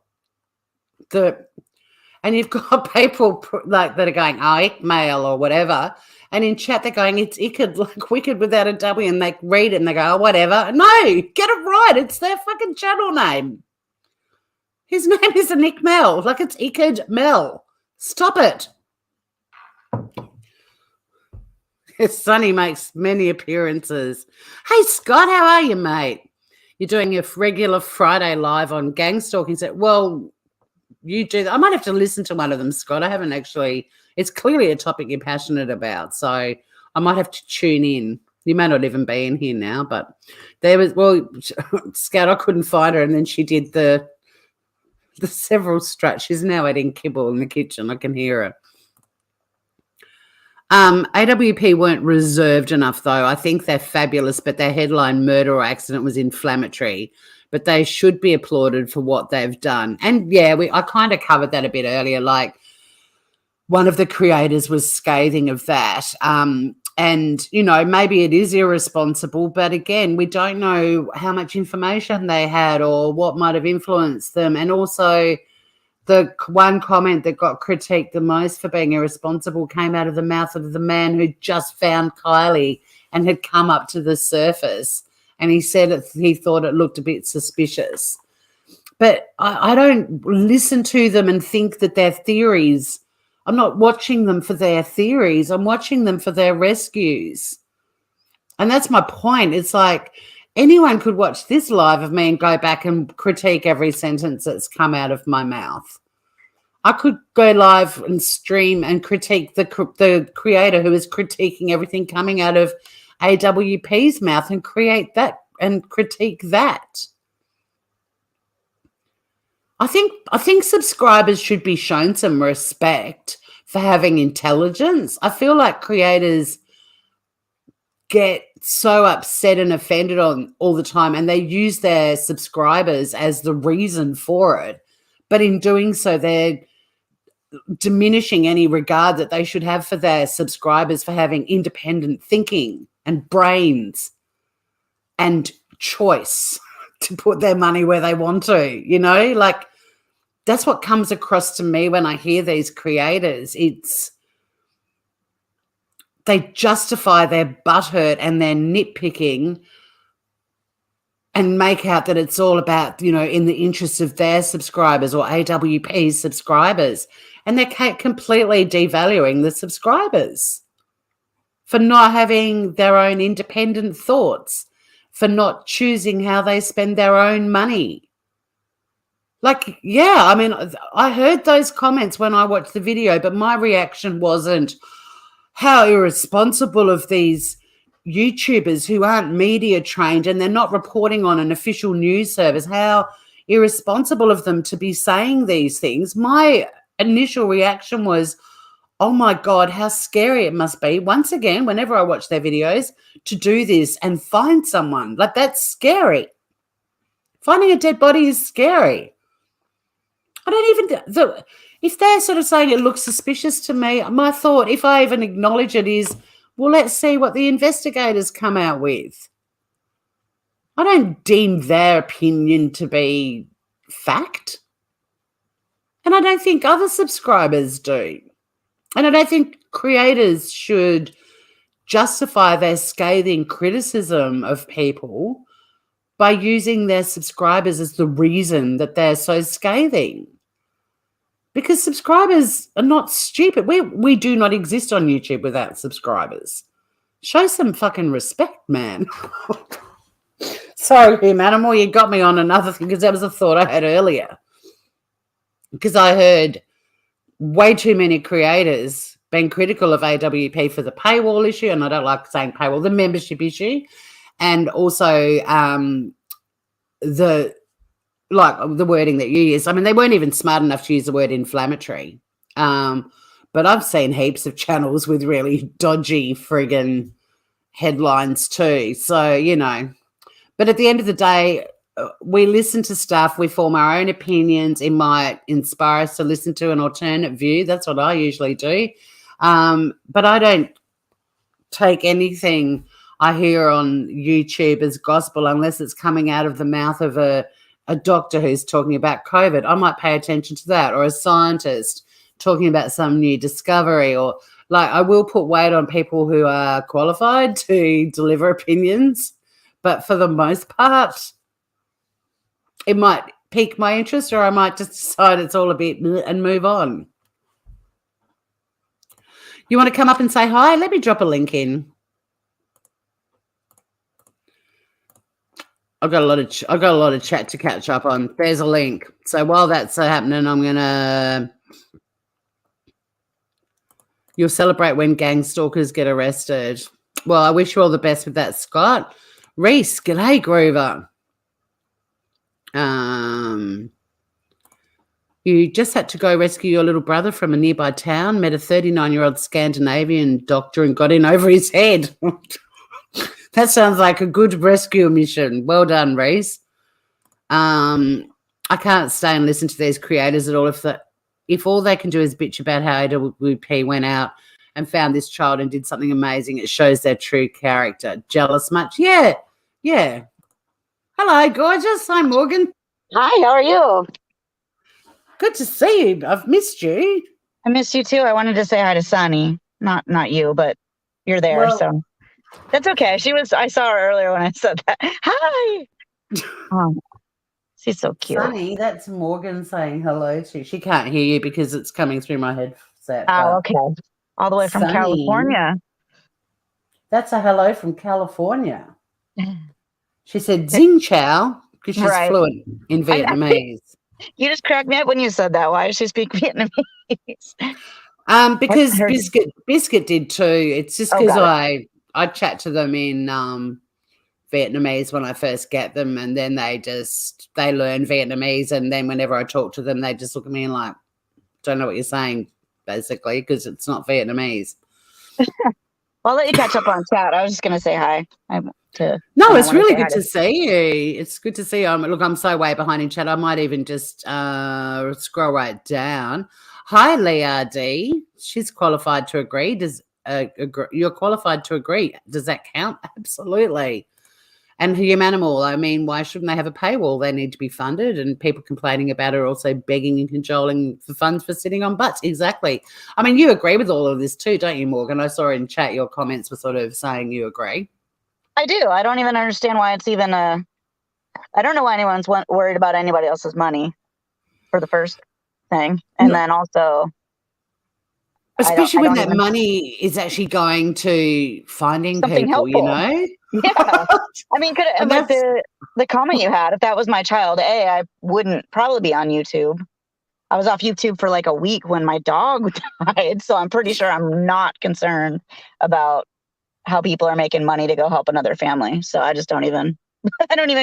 Speaker 1: And you've got people like that are going, Ikmail or whatever. And in chat, they're going, it's Icked like wicked without a W. And they read it and they go, oh, whatever. No, get it right. It's their fucking channel name. His name is Nick Mel. Like it's Icked Mel. Stop it. Sonny makes many appearances. Hey, Scott, how are you, mate? You're doing a regular Friday live on gang stalking. Well, you do that. I might have to listen to one of them, Scott. I haven't actually. It's clearly a topic you're passionate about, so I might have to tune in. You may not even be in here now, but there was, Scout, I couldn't find her, and then she did the several struts. She's now eating kibble in the kitchen. I can hear her. AWP weren't reserved enough, though. I think they're fabulous, but their headline, murder or accident, was inflammatory. But they should be applauded for what they've done. And, yeah, I kind of covered that a bit earlier. Like, one of the creators was scathing of that. And, maybe it is irresponsible. But, again, we don't know how much information they had or what might have influenced them. And also, the one comment that got critiqued the most for being irresponsible came out of the mouth of the man who just found Kylie and had come up to the surface. And he said he thought it looked a bit suspicious. But I don't listen to them and think that their theories, I'm not watching them for their theories. I'm watching them for their rescues. And that's my point. It's like anyone could watch this live of me and go back and critique every sentence that's come out of my mouth. I could go live and stream and critique the creator who is critiquing everything coming out of AWP's mouth and create that and critique that. I think subscribers should be shown some respect for having intelligence. I feel like creators get so upset and offended on all the time, and they use their subscribers as the reason for it. But in doing so, they're diminishing any regard that they should have for their subscribers for having independent thinking and brains and choice to put their money where they want to, like that's what comes across to me when I hear these creators. They justify their butthurt and their nitpicking and make out that it's all about, in the interest of their subscribers or AWP's subscribers. And they're completely devaluing the subscribers for not having their own independent thoughts, for not choosing how they spend their own money. Like, yeah, I mean, I heard those comments when I watched the video, but my reaction wasn't how irresponsible of these YouTubers who aren't media trained and they're not reporting on an official news service, how irresponsible of them to be saying these things. My initial reaction was, oh my God, how scary it must be. Once again, whenever I watch their videos, to do this and find someone. Like, that's scary. Finding a dead body is scary. I don't even, if they're sort of saying it looks suspicious to me, my thought, if I even acknowledge it, is, well, let's see what the investigators come out with. I don't deem their opinion to be fact. And I don't think other subscribers do. And I don't think creators should justify their scathing criticism of people by using their subscribers as the reason that they're so scathing. Because subscribers are not stupid. We do not exist on YouTube without subscribers. Show some fucking respect, man. Sorry, Animal, you got me on another thing because that was a thought I had earlier. Because I heard way too many creators being critical of AWP for the paywall issue, and I don't like saying paywall, the membership issue, and also the wording that you use. I mean, they weren't even smart enough to use the word inflammatory. But I've seen heaps of channels with really dodgy friggin' headlines too. So, you know, but at the end of the day, we listen to stuff, we form our own opinions. It might inspire us to listen to an alternate view. That's what I usually do. But I don't take anything I hear on YouTube as gospel unless it's coming out of the mouth of a doctor who's talking about COVID. I might pay attention to that, or a scientist talking about some new discovery, or like I will put weight on people who are qualified to deliver opinions. But for the most part, it might pique my interest, or I might just decide it's all a bit and move on. You want to come up and say hi? Let me drop a link in. I've got a lot of chat to catch up on. There's a link. So while that's happening, I'm gonna. You'll celebrate when gang stalkers get arrested. Well, I wish you all the best with that, Scott. Reese, g'day, Groover. You just had to go rescue your little brother from a nearby town, met a 39-year-old Scandinavian doctor and got in over his head. That sounds like a good rescue mission. Well done, Reese. I can't stay and listen to these creators at all. If all they can do is bitch about how AWP went out and found this child and did something amazing, it shows their true character. Jealous much? Yeah. Hello, gorgeous. Hi, Morgan.
Speaker 2: Hi, how are you?
Speaker 1: Good to see you. I've missed you.
Speaker 2: I missed you too. I wanted to say hi to Sunny. Not you, but you're there, well, so that's okay. I saw her earlier when I said that. Hi. She's so cute.
Speaker 1: Sunny, that's Morgan saying hello to you. She can't hear you because it's coming through my headset.
Speaker 2: Oh, okay. All the way from Sunny, California.
Speaker 1: That's a hello from California. She said Xing Chao because she's fluent in Vietnamese.
Speaker 2: You just cracked me up when you said that. Why does she speak Vietnamese?
Speaker 1: Because Biscuit did too. It's just because I chat to them in Vietnamese when I first get them, and then they learn Vietnamese, and then whenever I talk to them, they just look at me and like, don't know what you're saying, basically, because it's not Vietnamese.
Speaker 2: Well, I'll let you catch up on chat. I was just gonna say hi.
Speaker 1: It's really good to see you. It's good to see you. Look, I'm so way behind in chat. I might even just scroll right down. Hi, Leah D. She's qualified to agree. You're qualified to agree. Does that count? Absolutely. And Humanimal, I mean, why shouldn't they have a paywall? They need to be funded, and people complaining about it are also begging and cajoling for funds for sitting on butts. Exactly. I mean, you agree with all of this too, don't you, Morgan? I saw in chat your comments were sort of saying you agree.
Speaker 2: I do. I don't even understand why it's even I don't know why anyone's worried about anybody else's money for the first thing. And then also...
Speaker 1: Especially when that money is actually going to finding people, helpful. You know?
Speaker 2: Yeah. I mean, like the comment you had, if that was my child, I wouldn't probably be on YouTube. I was off YouTube for like a week when my dog died. So I'm pretty sure I'm not concerned about how people are making money to go help another family. So I just don't even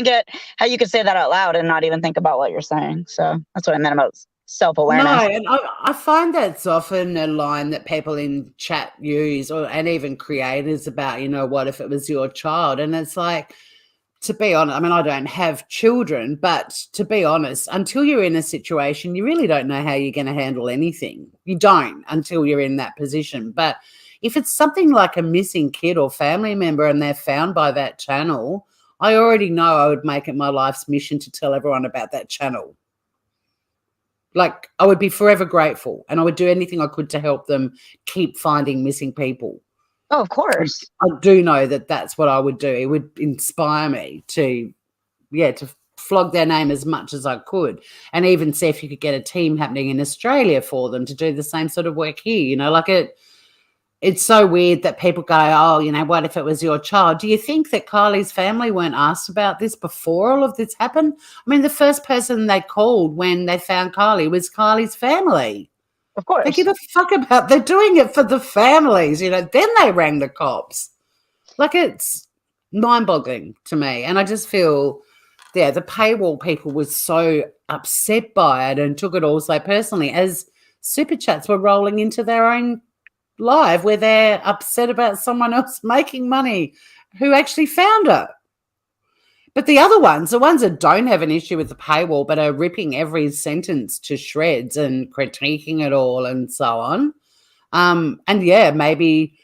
Speaker 2: get how you could say that out loud and not even think about what you're saying. So that's what I meant about self-awareness.
Speaker 1: No, and I find that's often a line that people in chat use, and even creators about, you know, what if it was your child? And it's like, to be honest, I mean, I don't have children, but to be honest, until you're in a situation, you really don't know how you're going to handle anything. You don't until you're in that position. But if it's something like a missing kid or family member and they're found by that channel, I already know I would make it my life's mission to tell everyone about that channel. Like, I would be forever grateful, and I would do anything I could to help them keep finding missing people.
Speaker 2: Oh, of course.
Speaker 1: I do know that that's what I would do. It would inspire me to flog their name as much as I could, and even see if you could get a team happening in Australia for them to do the same sort of work here. You know, like it's so weird that people go, oh, you know, what if it was your child? Do you think that Kylie's family weren't asked about this before all of this happened? I mean, the first person they called when they found Kylie was Kylie's family.
Speaker 2: Of course.
Speaker 1: They give a fuck about, they're doing it for the families, you know. Then they rang the cops. Like, it's mind-boggling to me. And I just feel, yeah, the paywall people were so upset by it and took it all so personally, as super chats were rolling into their own live where they're upset about someone else making money who actually found it. But the other ones, the ones that don't have an issue with the paywall but are ripping every sentence to shreds and critiquing it all and so on, and yeah, maybe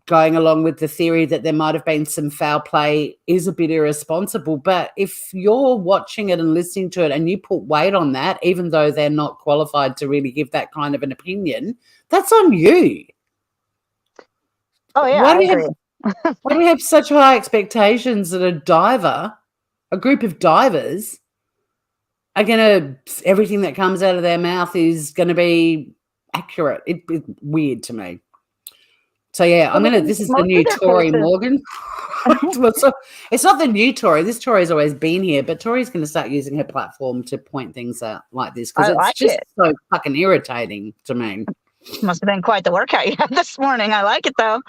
Speaker 1: going along with the theory that there might have been some foul play is a bit irresponsible. But if you're watching it and listening to it and you put weight on that, even though they're not qualified to really give that kind of an opinion, that's on you.
Speaker 2: Oh, yeah,
Speaker 1: Why do we have such high expectations that a group of divers are going to, everything that comes out of their mouth is going to be accurate? It's weird to me. So, yeah, this is the new Tory Morgan. It's not the new Tory. This Tory's always been here, but Tory's going to start using her platform to point things out like this, because it's just so fucking irritating to me.
Speaker 2: Must have been quite the workout you had this morning. I like it, though.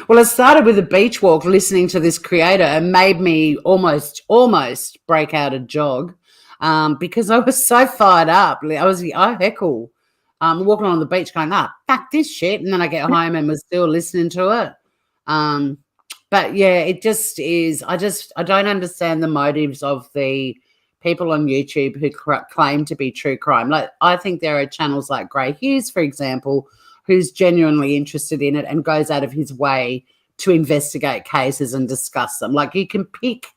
Speaker 1: Well, it started with a beach walk listening to this creator and made me almost break out a jog, because I was so fired up. I heckle. Walking on the beach going, fuck this shit. And then I get home and was still listening to it. But yeah, it just is. I don't understand the motives of the people on YouTube who claim to be true crime. Like, I think there are channels like Grey Hughes, for example, who's genuinely interested in it and goes out of his way to investigate cases and discuss them. Like, you can pick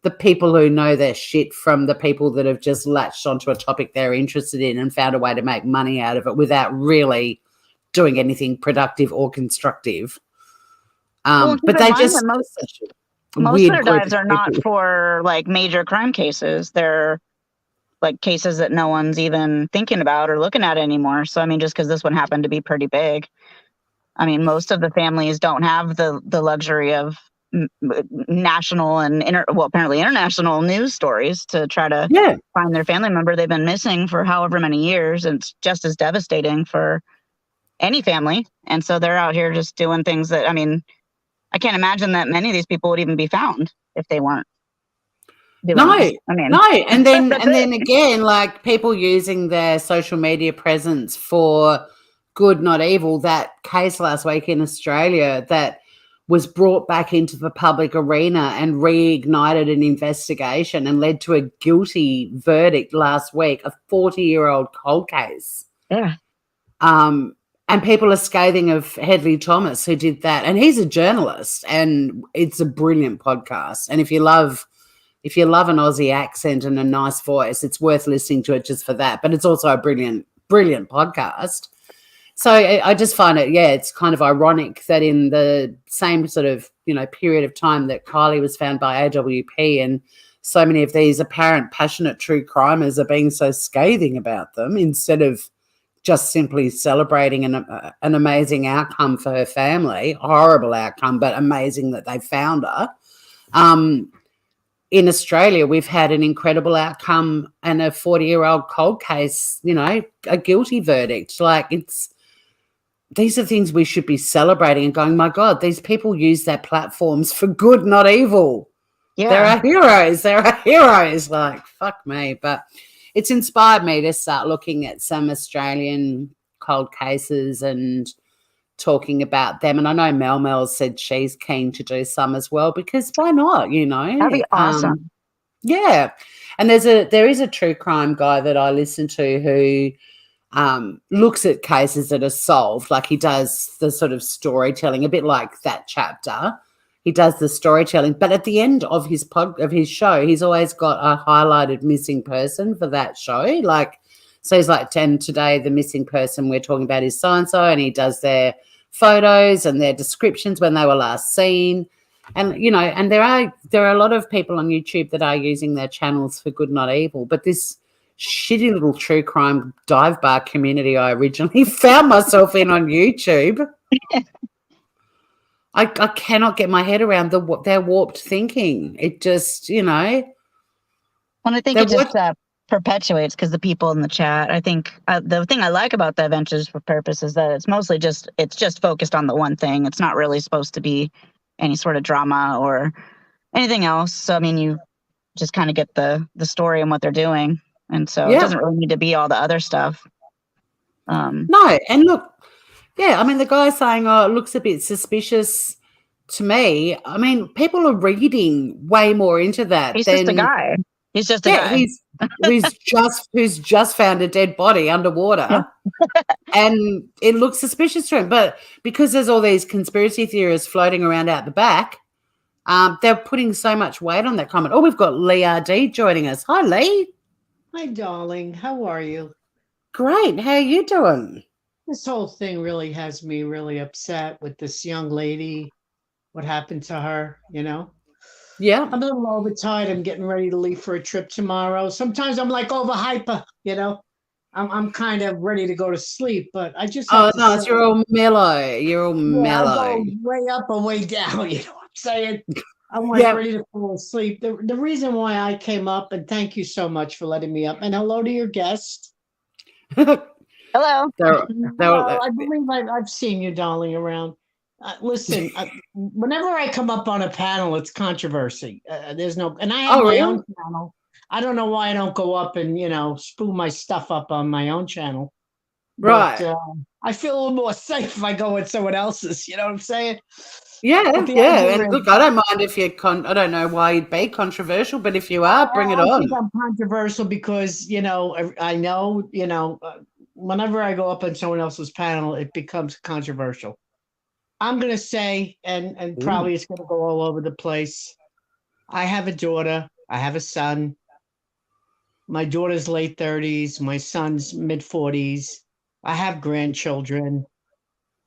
Speaker 1: the people who know their shit from the people that have just latched onto a topic they're interested in and found a way to make money out of it without really doing anything productive or constructive. But they just...
Speaker 2: Most of their dives are not for, like, major crime cases. They're, like, cases that no one's even thinking about or looking at anymore. So, I mean, just because this one happened to be pretty big. I mean, most of the families don't have the luxury of national and apparently international news stories to try to find their family member. They've been missing for however many years, and it's just as devastating for any family. And so they're out here just doing things that, I mean, I can't imagine that many of these people would even be found if they weren't.
Speaker 1: No. And then again, like, people using their social media presence for good, not evil. That case last week in Australia that was brought back into the public arena and reignited an investigation and led to a guilty verdict last week, a 40-year-old cold case.
Speaker 2: Yeah.
Speaker 1: And people are scathing of Hedley Thomas, who did that. And he's a journalist, and it's a brilliant podcast. And if you love an Aussie accent and a nice voice, it's worth listening to it just for that. But it's also a brilliant, brilliant podcast. So I just find it, it's kind of ironic that in the same sort of, period of time that Kylie was found by AWP, and so many of these apparent passionate true crimers are being so scathing about them instead of just simply celebrating an amazing outcome for her family, horrible outcome, but amazing that they found her. In Australia, we've had an incredible outcome and a 40-year-old cold case, a guilty verdict. Like, these are things we should be celebrating and going, my God, these people use their platforms for good, not evil. Yeah. There are heroes. Like, fuck me. But it's inspired me to start looking at some Australian cold cases and talking about them. And I know Mel said she's keen to do some as well, because why not, you know?
Speaker 2: That'd be awesome.
Speaker 1: Yeah. And there is a true crime guy that I listen to who looks at cases that are solved. Like, he does the sort of storytelling, a bit like that chapter. He does the storytelling, but at the end of his show, he's always got a highlighted missing person for that show. Like, so he's like, today the missing person we're talking about is so and so, and he does their photos and their descriptions when they were last seen. And, you know, and there are a lot of people on YouTube that are using their channels for good, not evil. But this shitty little true crime dive bar community I originally found myself in on YouTube, I cannot get my head around their warped thinking. It just, you know.
Speaker 2: Well, I think it just perpetuates, because the people in the chat, I think the thing I like about the Adventures for Purpose is that it's mostly just focused on the one thing. It's not really supposed to be any sort of drama or anything else. So, I mean, you just kind of get the story and what they're doing. And so it doesn't really need to be all the other stuff.
Speaker 1: No, and look, yeah, I mean, the guy saying, oh, it looks a bit suspicious to me. I mean, people are reading way more into that.
Speaker 2: He's just a guy. He's just a guy.
Speaker 1: who's just found a dead body underwater. Yeah. And it looks suspicious to him. But because there's all these conspiracy theorists floating around out the back, they're putting so much weight on that comment. Oh, we've got Lee RD joining us. Hi, Lee.
Speaker 3: Hi, darling. How are you?
Speaker 1: Great. How are you doing?
Speaker 3: This whole thing really has me really upset with this young lady. What happened to her, you know?
Speaker 1: Yeah.
Speaker 3: I'm a little overtired. I'm getting ready to leave for a trip tomorrow. Sometimes I'm like over hyper, you know? I'm kind of ready to go to sleep, but I just
Speaker 1: you're all mellow. You're all mellow.
Speaker 3: I go way up or way down, you know what I'm saying? I'm like ready to fall asleep. The reason why I came up, and thank you so much for letting me up, and hello to your guest.
Speaker 2: Hello.
Speaker 3: I believe I've seen you, darling, around. Listen, whenever I come up on a panel, it's controversy. There's no, and I have my own channel. I don't know why I don't go up and, you know, spoon my stuff up on my own channel.
Speaker 1: Right.
Speaker 3: But, I feel a little more safe if I go with someone else's. You know what I'm saying?
Speaker 1: Yeah. And look, I don't mind if you're I don't know why you'd be controversial, but if you are, bring it on.
Speaker 3: I think I'm controversial because, you know, I know, you know, whenever I go up on someone else's panel, it becomes controversial. I'm going to say, and probably it's going to go all over the place. I have a daughter. I have a son. My daughter's late 30s. My son's mid 40s. I have grandchildren.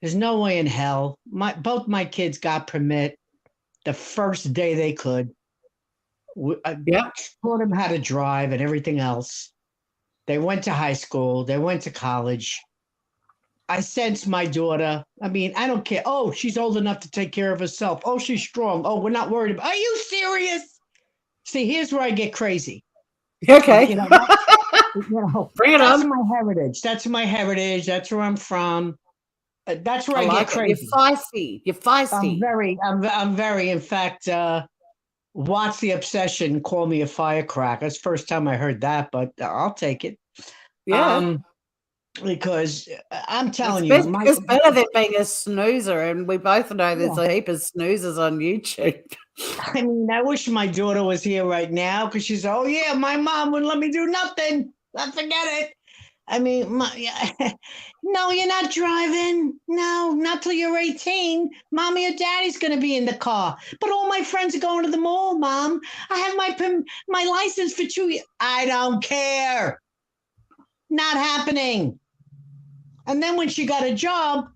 Speaker 3: There's no way in hell. Both my kids got permit the first day they could. I taught them how to drive and everything else. They went to high school. They went to college. I sense my daughter. I mean, I don't care. Oh, she's old enough to take care of herself. Oh, she's strong. Oh, we're not worried about. Are you serious? See, here's where I get crazy.
Speaker 1: Okay.
Speaker 3: You know,
Speaker 1: bring it on.
Speaker 3: That's my heritage. That's my heritage. That's where I'm from. That's where I get crazy.
Speaker 1: You're feisty.
Speaker 3: I'm very. In fact, Watch the Obsession called me a firecracker. That's the first time I heard that, but I'll take it.
Speaker 1: Yeah.
Speaker 3: Because I'm telling
Speaker 1: you, it's better than being a snoozer, and we both know there's a heap of snoozers on YouTube.
Speaker 3: I mean, I wish my daughter was here right now, because she's, oh yeah, my mom wouldn't let me do nothing. Forget it. I mean, no, you're not driving. No, not till you're 18. Mommy or daddy's going to be in the car. But all my friends are going to the mall, Mom. I have my license for 2 years. I don't care. Not happening. And then when she got a job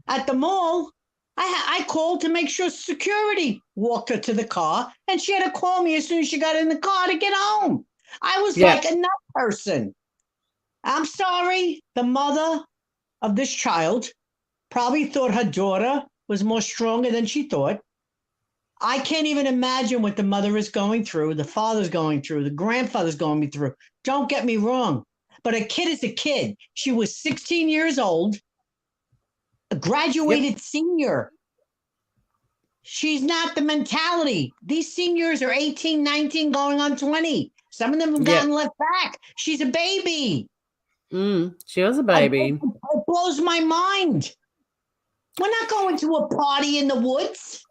Speaker 3: at the mall, I called to make sure security walked her to the car, and she had to call me as soon as she got in the car to get home. I was like a nut person. I'm sorry. The mother of this child probably thought her daughter was more stronger than she thought. I can't even imagine what the mother is going through, the father's going through, the grandfather's going through. Don't get me wrong. But a kid is a kid. She was 16 years old, a graduated senior. She's not the mentality. These seniors are 18, 19, going on 20. Some of them have gotten left back. She's a baby.
Speaker 1: She was a baby.
Speaker 3: It blows my mind. We're not going to a party in the woods.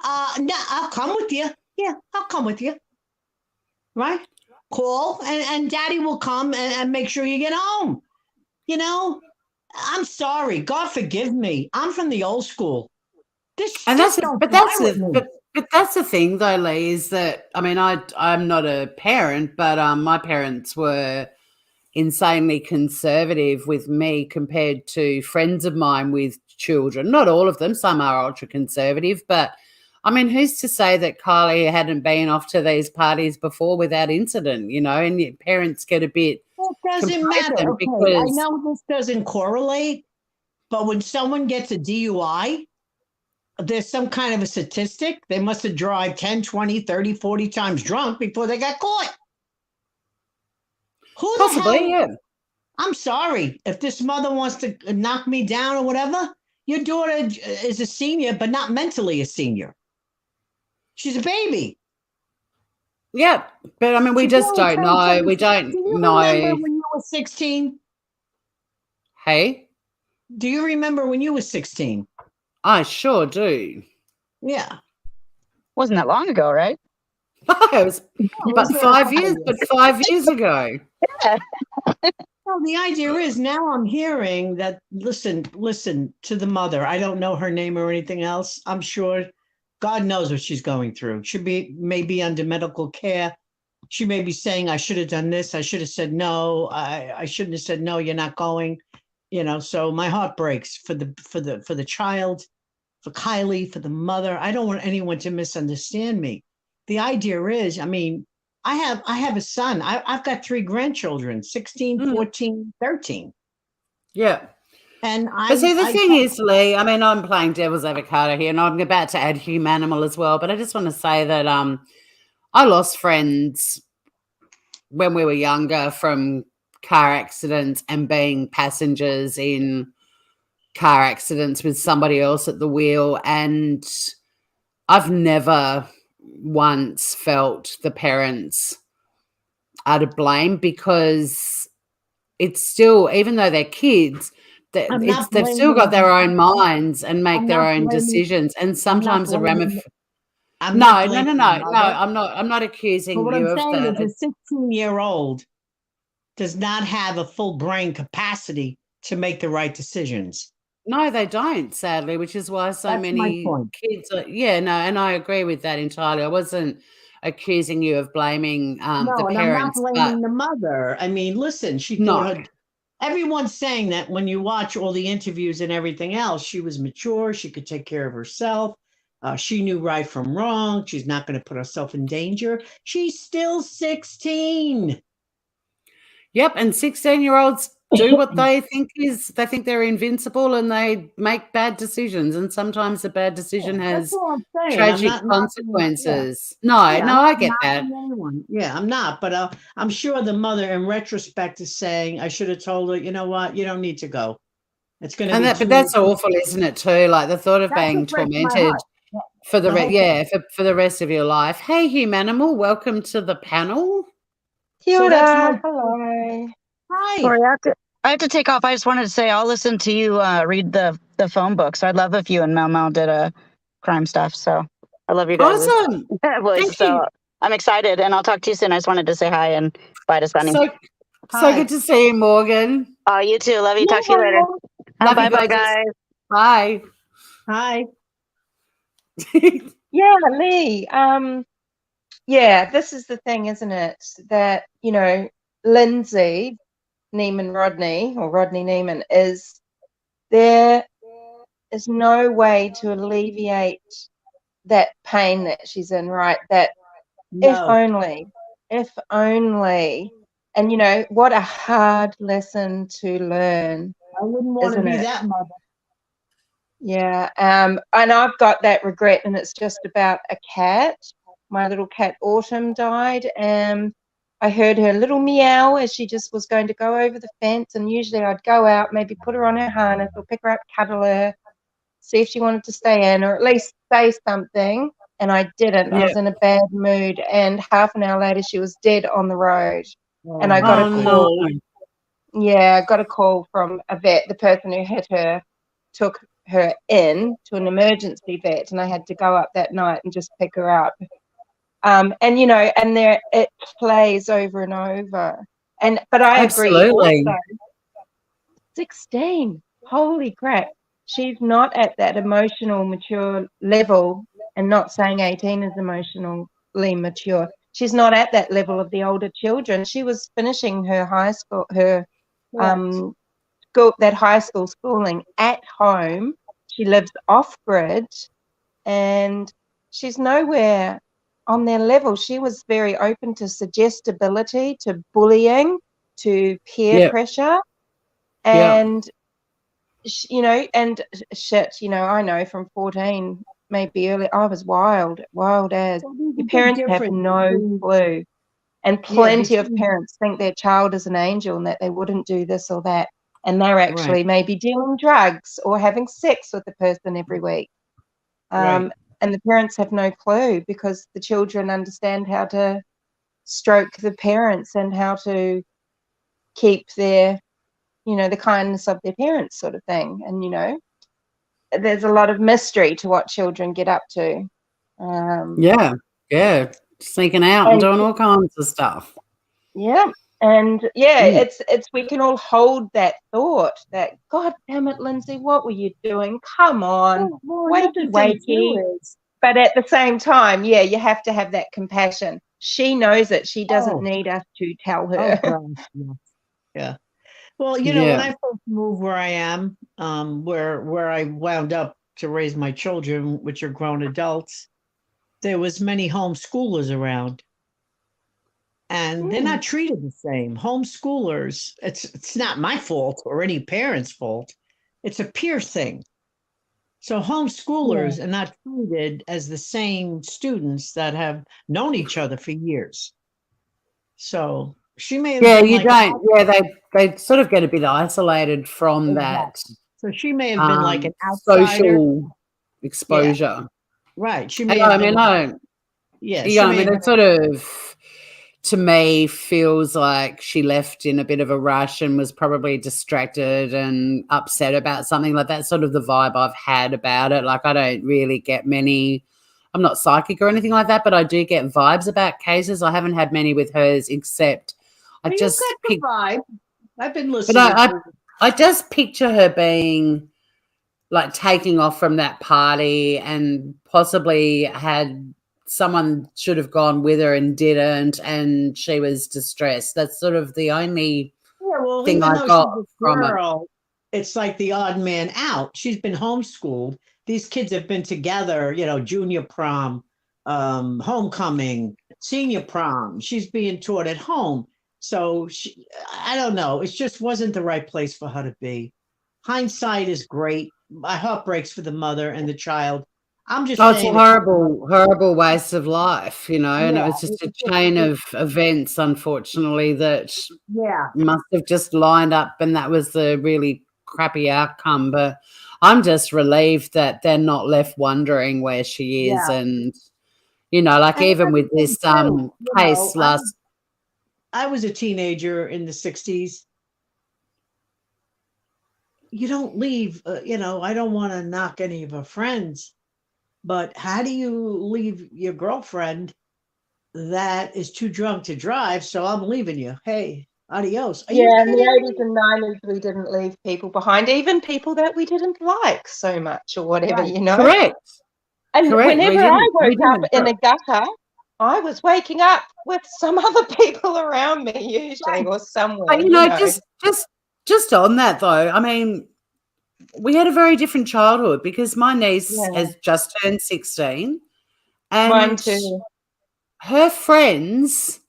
Speaker 3: No, I'll come with you. Yeah, I'll come with you. Right? Call and daddy will come and make sure you get home. You know, I'm sorry. God forgive me. I'm from the old school.
Speaker 1: But that's the thing though, Lee, is that I mean I'm not a parent, but my parents were insanely conservative with me compared to friends of mine with children. Not all of them, some are ultra conservative, but I mean, who's to say that Kylie hadn't been off to these parties before without incident, you know, and your parents get a bit
Speaker 3: it doesn't matter. Okay, I know this doesn't correlate, but when someone gets a DUI, there's some kind of a statistic. They must have driven 10, 20, 30, 40 times drunk before they got caught. Who
Speaker 1: Possibly,
Speaker 3: the hell?
Speaker 1: yeah.
Speaker 3: I'm sorry. If this mother wants to knock me down or whatever, your daughter is a senior, but not mentally a senior. She's a baby.
Speaker 1: Yeah, but I mean, we just don't know. We don't know.
Speaker 3: Remember when you were 16?
Speaker 1: Hey?
Speaker 3: Do you remember when you were 16?
Speaker 1: I sure do.
Speaker 3: Yeah.
Speaker 2: Wasn't that long ago, right?
Speaker 1: It was but 5 years, but 5 years ago.
Speaker 2: Yeah.
Speaker 3: Well, the idea is now I'm hearing that, listen to the mother. I don't know her name or anything else. I'm sure God knows what she's going through. She may be under medical care. She may be saying, I should have done this. I should have said no. I shouldn't have said no. You're not going. You know, so my heart breaks for the child, for Kylie, for the mother. I don't want anyone to misunderstand me. The idea is, I mean, I have a son. I've got 3 grandchildren, 16, 14, 13.
Speaker 1: Yeah.
Speaker 3: But
Speaker 1: see, the thing is, Lee, I mean, I'm playing devil's avocado here, and I'm about to add humanimal as well, but I just want to say that I lost friends when we were younger from car accidents and being passengers in car accidents with somebody else at the wheel, and I've never once felt the parents are to blame, because it's still, even though they're kids, they've still got their own minds and make their own decisions, and sometimes I'm not accusing you of that.
Speaker 3: A 16-year-old does not have a full brain capacity to make the right decisions.
Speaker 1: No, they don't, sadly, which is why so many kids are, and I agree with that entirely. I wasn't accusing you of blaming the parents.
Speaker 3: I'm not blaming the mother. I mean, listen, she thought everyone's saying that when you watch all the interviews and everything else, she was mature, she could take care of herself. She knew right from wrong. She's not going to put herself in danger. She's still 16.
Speaker 1: Yep, and 16-year-olds do what they think they're invincible, and they make bad decisions, and sometimes a bad decision has tragic consequences. I get that.
Speaker 3: Yeah, I'm not, but I'm sure the mother in retrospect is saying, I should have told her, you know what, you don't need to go. It's going to be
Speaker 1: but that's awful, isn't it, too? Like the thought of being tormented for the rest of your life. Hey, Humanimal, welcome to the panel.
Speaker 4: Hello.
Speaker 2: Hi. Sorry, I have to take off. I just wanted to say I'll listen to you read the phone book. So I'd love if you and Mel did a crime stuff. So I love you guys.
Speaker 1: Awesome.
Speaker 2: Thank you. I'm excited, and I'll talk to you soon. I just wanted to say hi and bye to Sunny.
Speaker 1: So good to see you, Morgan.
Speaker 2: Oh, you too. Love you. Talk to you later. Bye, guys.
Speaker 1: Bye.
Speaker 3: Hi.
Speaker 4: Yeah, Lee. This is the thing, isn't it? That, you know, Lindsay Neiman Rodney, or Rodney Neiman, there is no way to alleviate that pain that she's in, right? That if only, and you know, what a hard lesson to learn.
Speaker 3: I wouldn't want to be that mother.
Speaker 4: Yeah, and I've got that regret, and it's just about a cat. My little cat Autumn died, and I heard her little meow as she just was going to go over the fence, and usually I'd go out, maybe put her on her harness or pick her up, cuddle her, see if she wanted to stay in, or at least say something, and I didn't. I was in a bad mood, and half an hour later she was dead on the road, and I got a call. Yeah, I got a call from a vet. The person who hit her took her in to an emergency vet, and I had to go up that night and just pick her up. And and there it plays over and over. But I agree also. 16, holy crap! She's not at that emotional mature level, and not saying 18 is emotionally mature. She's not at that level of the older children. She was finishing her high school, that high school schooling at home. She lives off grid, and she's nowhere on their level. She was very open to suggestibility, to bullying, to peer pressure, and and shit. I know from 14, maybe early, I was wild as. Your parents have no clue, and plenty of parents think their child is an angel and that they wouldn't do this or that, and they're actually maybe dealing drugs or having sex with the person every week. And the parents have no clue, because the children understand how to stroke the parents and how to keep their, the kindness of their parents, sort of thing. And, there's a lot of mystery to what children get up to.
Speaker 1: Sneaking out and doing all kinds of stuff.
Speaker 4: Yeah. And it's we can all hold that thought that, God damn it, Lindsay, what were you doing? Come on, wakey. But at the same time, you have to have that compassion. She knows it. She doesn't need us to tell her.
Speaker 3: Yeah. Well, when I first moved where I am, where I wound up to raise my children, which are grown adults, there was many homeschoolers around. And they're not treated the same. Homeschoolers, it's not my fault or any parent's fault. It's a peer thing. So homeschoolers are not treated as the same students that have known each other for years. So she may have been
Speaker 1: they sort of get a bit isolated from that.
Speaker 3: So she may have been like an outsider.
Speaker 1: Social exposure.
Speaker 3: Right. She may have been.
Speaker 1: It sort of, to me, feels like she left in a bit of a rush and was probably distracted and upset about something. Like, that's sort of the vibe I've had about it. Like, I don't really get many, I'm not psychic or anything like that, but I do get vibes about cases. I haven't had many with hers, except I just picked
Speaker 3: vibe. I've been listening.
Speaker 1: But I just picture her being like taking off from that party, and possibly had someone should have gone with her and didn't, and she was distressed. That's sort of the only thing I got from it.
Speaker 3: It's like the odd man out. She's been homeschooled. These kids have been together, junior prom, homecoming, senior prom. She's being taught at home. So I don't know. It just wasn't the right place for her to be. Hindsight is great. My heart breaks for the mother and the child. I'm just saying,
Speaker 1: it's a horrible waste of life, and it was just a chain of events, unfortunately, that must have just lined up, and that was the really crappy outcome. But I'm just relieved that they're not left wondering where she is. And, even with this case last.
Speaker 3: I was a teenager in the 60s. You don't leave, I don't want to knock any of her friends. But how do you leave your girlfriend that is too drunk to drive? So I'm leaving you. Hey, adios.
Speaker 4: In the 80s and 90s, we didn't leave people behind, even people that we didn't like so much or whatever,
Speaker 1: Correct.
Speaker 4: And whenever I woke up in a gutter, I was waking up with some other people around me, usually, or somewhere.
Speaker 1: But, just on that, though, I mean, we had a very different childhood, because my niece has just turned 16, and
Speaker 4: mine too.
Speaker 1: Her friends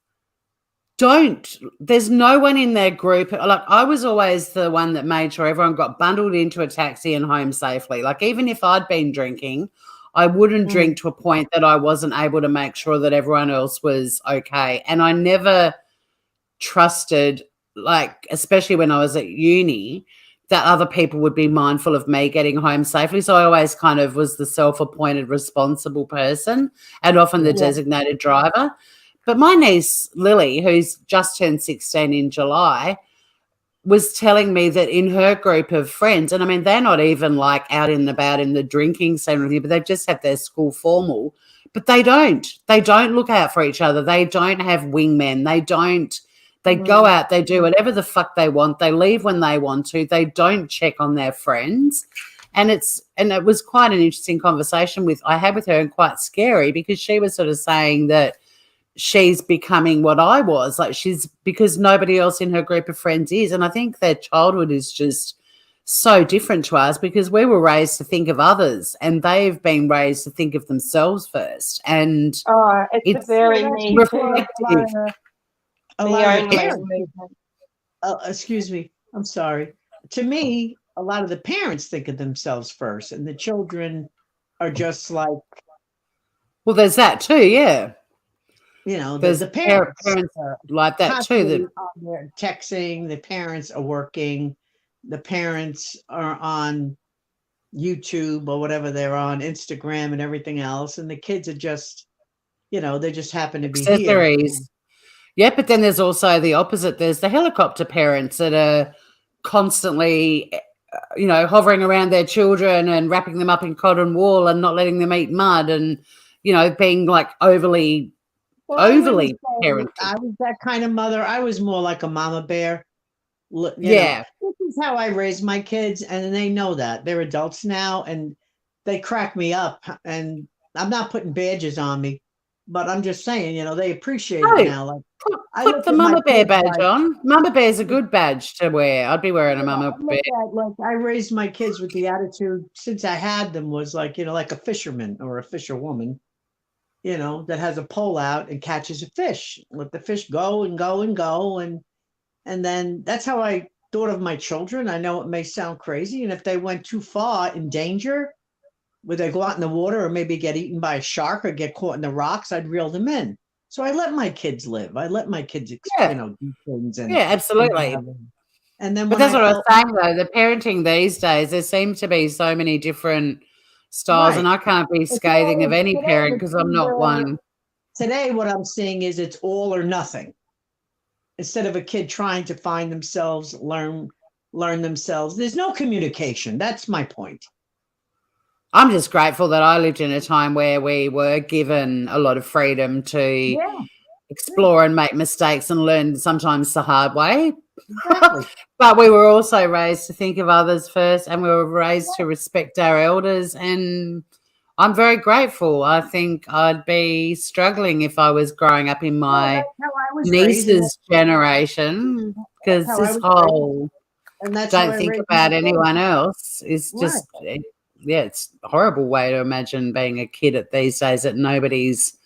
Speaker 1: there's no one in their group. Like, I was always the one that made sure everyone got bundled into a taxi and home safely. Like, even if I'd been drinking, I wouldn't drink to a point that I wasn't able to make sure that everyone else was okay. And I never trusted, like, especially when I was at uni, that other people would be mindful of me getting home safely. So I always kind of was the self-appointed responsible person, and often the designated driver. But my niece, Lily, who's just turned 16 in July, was telling me that in her group of friends, and I mean, they're not even like out and about in the drinking scene or anything, but they've just had their school formal, but they don't look out for each other. They don't have wingmen. They go out, they do whatever the fuck they want. They leave when they want to. They don't check on their friends. And it was quite an interesting conversation I had with her, and quite scary, because she was sort of saying that she's becoming what I was, like because nobody else in her group of friends is. And I think their childhood is just so different to us, because we were raised to think of others and they've been raised to think of themselves first. And
Speaker 4: it's a very Me
Speaker 1: reflective.
Speaker 3: A lot of the parents, excuse me, I'm sorry. To me, a lot of the parents think of themselves first, and the children are just like,
Speaker 1: well, there's that too, yeah.
Speaker 3: You know,
Speaker 1: there's
Speaker 3: the parents
Speaker 1: are like that too.
Speaker 3: They're texting, the parents are working, the parents are on YouTube or whatever they're on, Instagram and everything else, and the kids are just, you know, they just happen to be
Speaker 1: accessories.
Speaker 3: Here.
Speaker 1: Yeah, but then there's also the opposite. There's the helicopter parents that are constantly, you know, hovering around their children and wrapping them up in cotton wool and not letting them eat mud, and, you know, being like overly parenting.
Speaker 3: I was that kind of mother. I was more like a mama bear. You
Speaker 1: yeah.
Speaker 3: know, this is how I raised my kids, and they know that. They're adults now, and they crack me up. And I'm not putting badges on me, but I'm just saying, you know, they appreciate it now. Like,
Speaker 1: put the mama bear badge on. Mama bear's a good badge to wear. I'd be wearing a mama bear.
Speaker 3: Like, I raised my kids with the attitude since I had them was like, you know, like a fisherman or a fisherwoman, you know, that has a pole out and catches a fish. Let the fish go and go and go. And then that's how I thought of my children. I know it may sound crazy. And if they went too far in danger, where they go out in the water or maybe get eaten by a shark or get caught in the rocks, I'd reel them in. So I let my kids live. I let my kids, you know, do things. And,
Speaker 1: yeah, absolutely.
Speaker 3: And then,
Speaker 1: but that's what I was saying though. The parenting these days, there seem to be so many different styles, and I can't be scathing of any parent because I'm not one.
Speaker 3: Today, what I'm seeing is it's all or nothing. Instead of a kid trying to find themselves, learn themselves, there's no communication. That's my point.
Speaker 1: I'm just grateful that I lived in a time where we were given a lot of freedom to explore and make mistakes and learn sometimes the hard way. Exactly. But we were also raised to think of others first, and we were raised to respect our elders, and I'm very grateful. I think I'd be struggling if I was growing up in my niece's generation, because this whole don't think about anyone else is just... Yeah, it's a horrible way to imagine being a kid at these days, that nobody's...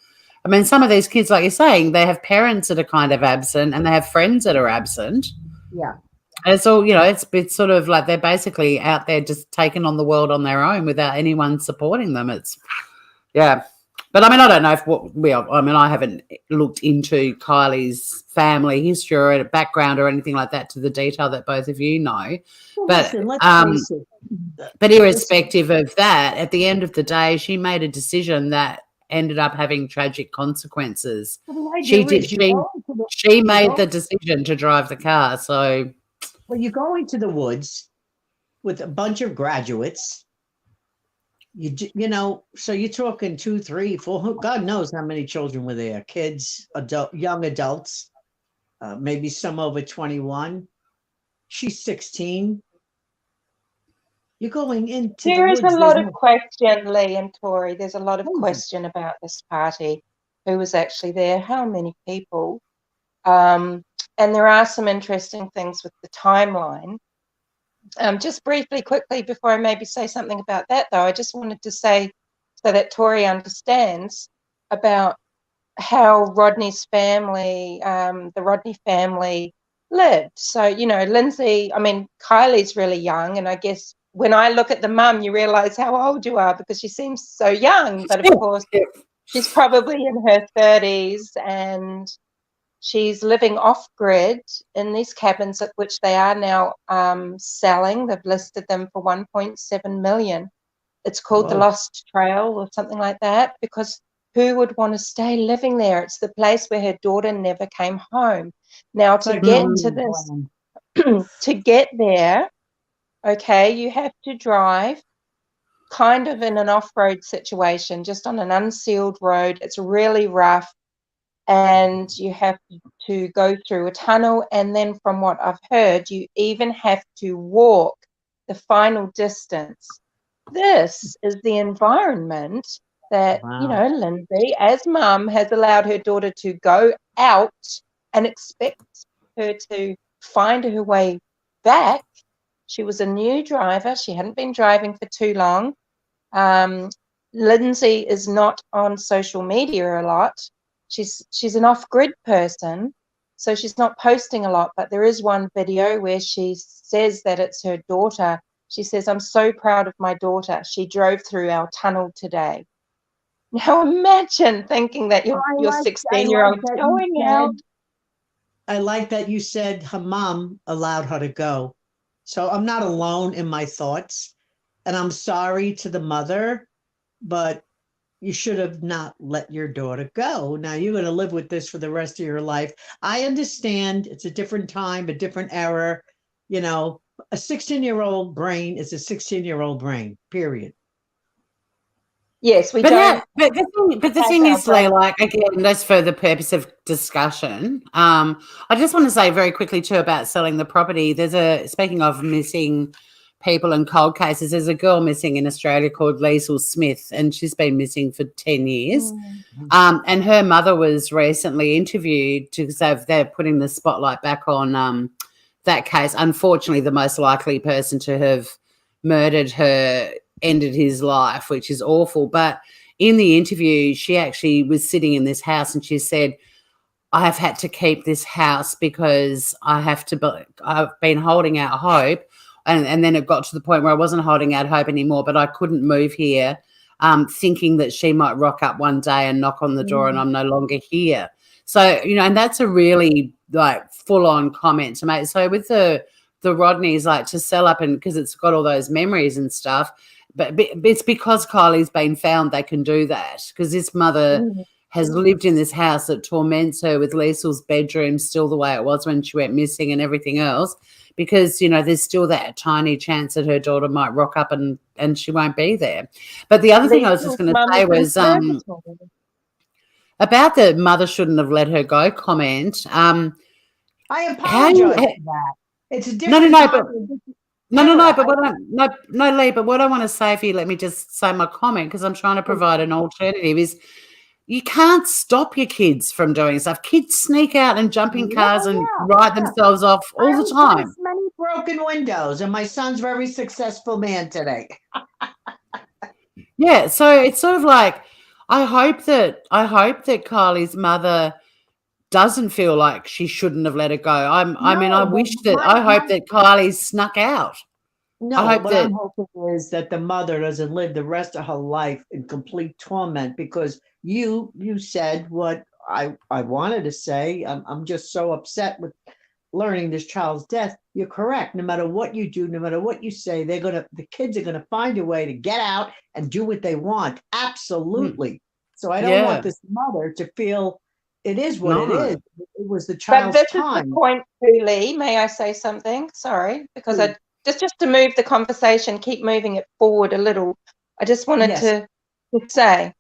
Speaker 1: I mean, some of these kids, like you're saying, they have parents that are kind of absent and they have friends that are absent.
Speaker 3: Yeah.
Speaker 1: And it's all, you know, it's sort of like they're basically out there just taking on the world on their own without anyone supporting them. It's, yeah. But I mean, I don't know I haven't looked into Kylie's family history or background or anything like that to the detail that both of you know.
Speaker 3: Well,
Speaker 1: but
Speaker 3: listen, let's face it.
Speaker 1: But irrespective of that, at the end of the day, she made a decision that ended up having tragic consequences. She made the decision to drive the car. So,
Speaker 3: well, you go into the woods with a bunch of graduates. You know, so you're talking 2, 3, 4, God knows how many children were there. Kids, young adults, maybe some over 21. She's 16. You're going into
Speaker 4: there is a lot of question, Lee and Tori. There's a lot of question about this party. Who was actually there? How many people? And there are some interesting things with the timeline. Just briefly, quickly, before I maybe say something about that, though, I just wanted to say, so that Tori understands, about how Rodney's family, the Rodney family, lived. So, you know, Lindsay, I mean, Kylie's really young, and I guess when I look at the mum, you realise how old you are because she seems so young. But of course, she's probably in her 30s, and she's living off-grid in these cabins, at which they are now selling. They've listed them for $1.7 million. It's called the Lost Trail or something like that, because who would want to stay living there? It's the place where her daughter never came home. Now, to get to this, to get there, okay, you have to drive kind of in an off-road situation, just on an unsealed road. It's really rough, and you have to go through a tunnel, and then from what I've heard, you even have to walk the final distance. This is the environment that, you know, Lindsay, as mum, has allowed her daughter to go out and expects her to find her way back. She was a new driver. She hadn't been driving for too long. Lindsay is not on social media a lot. She's an off-grid person, so she's not posting a lot, but there is one video where she says that it's her daughter. She says, "I'm so proud of my daughter. She drove through our tunnel today." Now imagine thinking that your 16-year-old going out.
Speaker 3: I like that you said her mom allowed her to go. So I'm not alone in my thoughts. And I'm sorry to the mother, but you should have not let your daughter go. Now you're going to live with this for the rest of your life. I understand it's a different time, a different era. You know, a 16-year-old brain is a 16-year-old brain, period.
Speaker 4: Yes, we
Speaker 1: But
Speaker 4: don't.
Speaker 1: the thing is, Lee, like, again, that's for the purpose of discussion. I just want to say very quickly too about selling the property. Speaking of missing people and cold cases, there's a girl missing in Australia called Liesl Smith, and she's been missing for 10 years. And her mother was recently interviewed because they're putting the spotlight back on that case. Unfortunately, the most likely person to have murdered her ended his life, which is awful. But in the interview, she actually was sitting in this house and she said, "I have had to keep this house because I've been holding out hope." And then it got to the point where I wasn't holding out hope anymore, but I couldn't move here, thinking that she might rock up one day and knock on the door and I'm no longer here. So, you know, and that's a really like full-on comment to make. So with the Rodneys, like, to sell up, and because it's got all those memories and stuff, but it's because Kylie's been found they can do that, because this mother has lived in this house that torments her, with Liesl's bedroom still the way it was when she went missing and everything else, because, you know, there's still that tiny chance that her daughter might rock up and she won't be there. But the other thing I was just going to say was about the mother shouldn't have let her go comment.
Speaker 3: I apologize for that. It's a different
Speaker 1: Lee, but what I want to say, if you let me just say my comment, because I'm trying to provide an alternative, is you can't stop your kids from doing stuff. Kids sneak out and jump in cars and ride themselves off all the time.
Speaker 3: Many broken windows, and my son's a very successful man today.
Speaker 1: Yeah, so it's sort of like, I hope that Kylie's mother doesn't feel like she shouldn't have let her go. I hope that Kylie snuck out.
Speaker 3: No, what I'm hoping is that the mother doesn't live the rest of her life in complete torment, because you said what I wanted to say. I'm just so upset with learning this child's death. You're correct. No matter what you do, no matter what you say, the kids are gonna find a way to get out and do what they want. Absolutely. So I don't want this mother to feel it is what it is. It was the child's time.
Speaker 4: But this is the point too, Lee. May I say something? Sorry, because I just to move the conversation, keep moving it forward a little. I just wanted to say,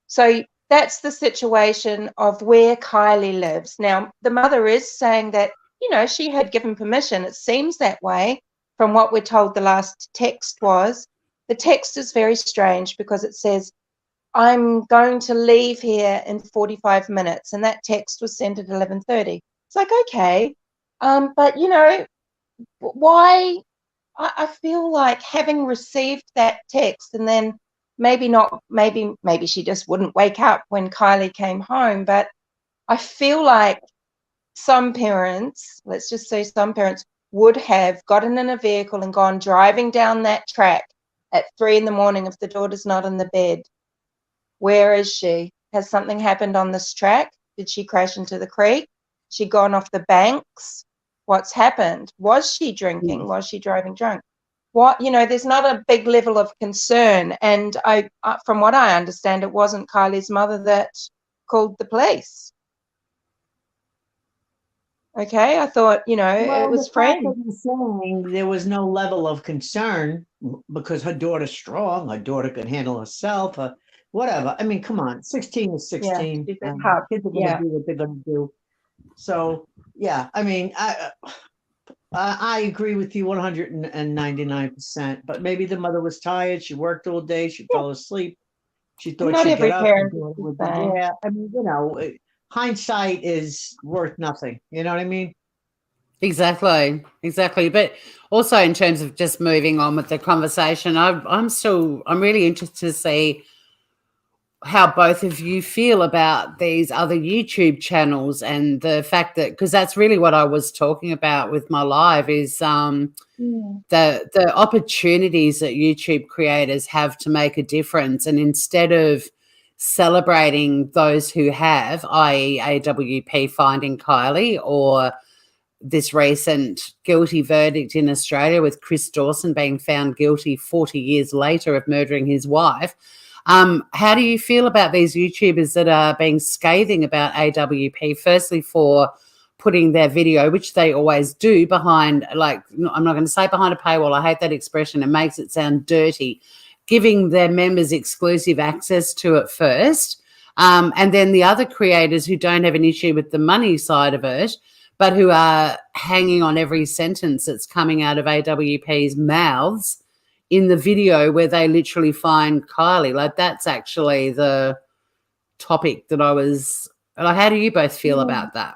Speaker 4: so that's the situation of where Kylie lives. Now, the mother is saying that, you know, she had given permission. It seems that way from what we're told the last text was. The text is very strange because it says, "I'm going to leave here in 45 minutes. And that text was sent at 11:30. It's like, okay. But, you know, why? I feel like having received that text, and then maybe she just wouldn't wake up when Kylie came home. But I feel like some parents, let's just say some parents, would have gotten in a vehicle and gone driving down that track at 3 a.m. if the daughter's not in the bed. Where is she? Has something happened on this track? Did she crash into the creek? She gone off the banks? What's happened? Was she drinking? Was she driving drunk? What, you know, there's not a big level of concern. And from what I understand, it wasn't Kylie's mother that called the police. Okay, I thought, you know,
Speaker 3: Well,
Speaker 4: it was
Speaker 3: the fact
Speaker 4: friends.
Speaker 3: that you're saying there was no level of concern because her daughter's strong, her daughter can handle herself, whatever. I mean, come on, 16 is
Speaker 4: Yeah,
Speaker 3: 16.
Speaker 4: she's a pup.
Speaker 3: Kids are going to
Speaker 4: Yeah.
Speaker 3: do what they're going to do. So, yeah, I mean, I agree with you 199%, but maybe the mother was tired. She worked all day. She fell asleep. She thought
Speaker 4: Not
Speaker 3: she'd get
Speaker 4: every
Speaker 3: up and
Speaker 4: parent is
Speaker 3: do it
Speaker 4: the
Speaker 3: with the
Speaker 4: same.
Speaker 3: yeah. I mean, you know, hindsight is worth nothing. You know what I mean?
Speaker 1: Exactly. But also in terms of just moving on with the conversation, I'm really interested to see how both of you feel about these other YouTube channels and the fact that, because that's really what I was talking about with my live is the opportunities that YouTube creators have to make a difference. And instead of celebrating those who have, i.e. AWP finding Kylie, or this recent guilty verdict in Australia with Chris Dawson being found guilty 40 years later of murdering his wife. How do you feel about these YouTubers that are being scathing about AWP? Firstly, for putting their video, which they always do, behind, like, I'm not going to say behind a paywall. I hate that expression. It makes it sound dirty. Giving their members exclusive access to it first. And then the other creators who don't have an issue with the money side of it, but who are hanging on every sentence that's coming out of AWP's mouths in the video where they literally find Kylie. Like, that's actually the topic that I was like, how do you both feel about that?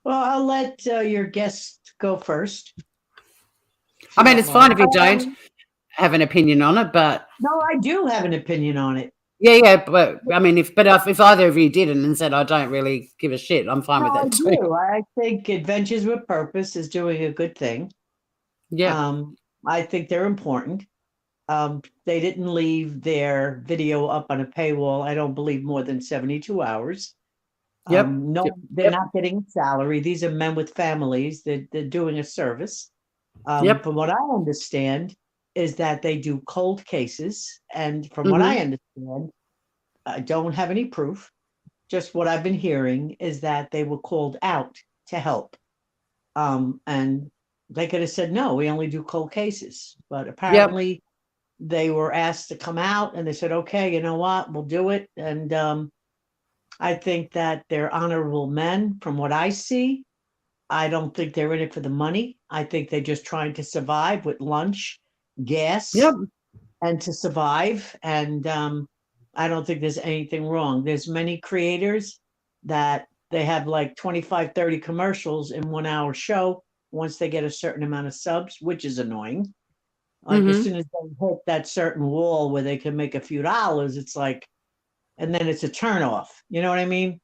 Speaker 3: Well, I'll let your guest go first.
Speaker 1: I mean, it's fine if you don't have an opinion on it, but
Speaker 3: no, I do have an opinion on it.
Speaker 1: Yeah, but I mean, if either of you didn't and said I don't really give a shit, I'm fine with that too.
Speaker 3: I do. I think Adventures with Purpose is doing a good thing.
Speaker 1: Yeah.
Speaker 3: I think they're important. They didn't leave their video up on a paywall, I don't believe, more than 72 hours.
Speaker 1: Yep.
Speaker 3: They're not getting a salary. These are men with families. They're doing a service. From what I understand, is that they do cold cases. And from what I understand, I don't have any proof. Just what I've been hearing is that they were called out to help. And they could have said, no, we only do cold cases. But apparently they were asked to come out and they said, okay, you know what, we'll do it. And I think that they're honorable men from what I see. I don't think they're in it for the money. I think they're just trying to survive with lunch, gas, and to survive. And I don't think there's anything wrong. There's many creators that they have like 25, 30 commercials in 1 hour show once they get a certain amount of subs, which is annoying. Like as soon as they hit that certain wall where they can make a few dollars, it's like, and then it's a turnoff. You know what I mean?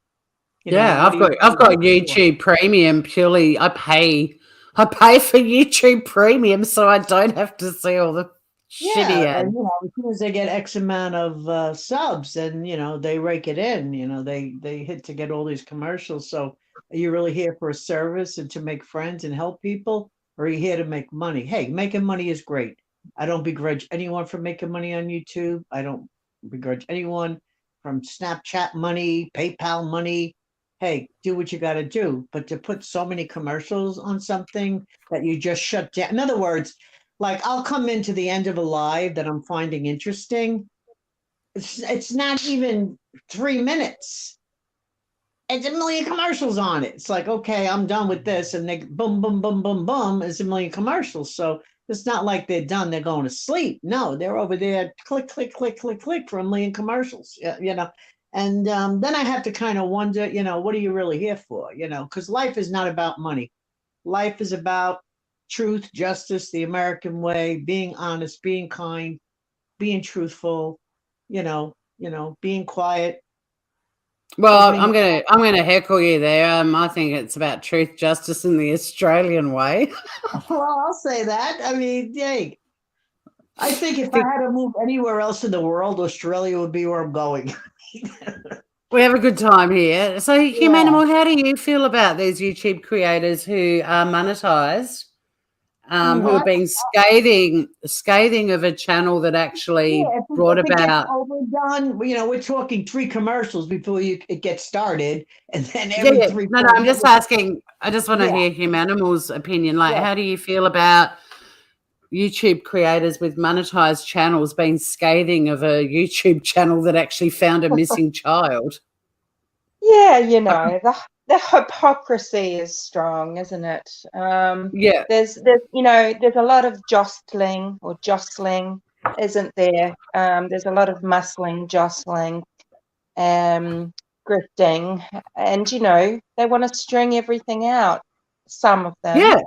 Speaker 3: You know,
Speaker 1: I've got YouTube Premium purely. I pay for YouTube Premium so I don't have to see all the shitty ads.
Speaker 3: And, you know, as soon as they get X amount of subs, and you know they rake it in. You know, they hit to get all these commercials. So, are you really here for a service and to make friends and help people, or are you here to make money? Hey, making money is great. I don't begrudge anyone for making money on YouTube. I don't begrudge anyone from Snapchat money, PayPal money. Hey, do what you got to do. But to put so many commercials on something that you just shut down. In other words, like I'll come into the end of a live that I'm finding interesting. It's not even 3 minutes. It's a million commercials on it. It's like, okay, I'm done with this. And they boom, boom, boom, boom, boom, it's a million commercials. So it's not like they're done, they're going to sleep. No, they're over there, click, click, click, click, click for a million commercials, you know. And then I have to kind of wonder, you know, what are you really here for? You know, because life is not about money. Life is about truth, justice, the American way, being honest, being kind, being truthful, you know, being quiet.
Speaker 1: Well, I'm gonna heckle you there. I think it's about truth, justice, in the Australian way.
Speaker 3: Well, I'll say that. I mean, hey, I think if I had to move anywhere else in the world, Australia would be where I'm going.
Speaker 1: We have a good time here. So, Humanimal, how do you feel about these YouTube creators who are monetized, who are being scathing of a channel that actually brought about?
Speaker 3: Overdone, done. We're talking 3 commercials before it gets started, and then
Speaker 1: Yeah,
Speaker 3: every
Speaker 1: yeah.
Speaker 3: 3.
Speaker 1: No, I'm just asking. I just want to
Speaker 3: Yeah.
Speaker 1: hear Humanimal's opinion. Like,
Speaker 3: Yeah.
Speaker 1: how do you feel about YouTube creators with monetized channels being scathing of a YouTube channel that actually found a missing child?
Speaker 4: Yeah, the hypocrisy is strong, isn't it?
Speaker 1: Yeah.
Speaker 4: There's there's a lot of jostling, isn't there? There's a lot of muscling, jostling, grifting, and they want to string everything out. Some of them.
Speaker 1: Yeah.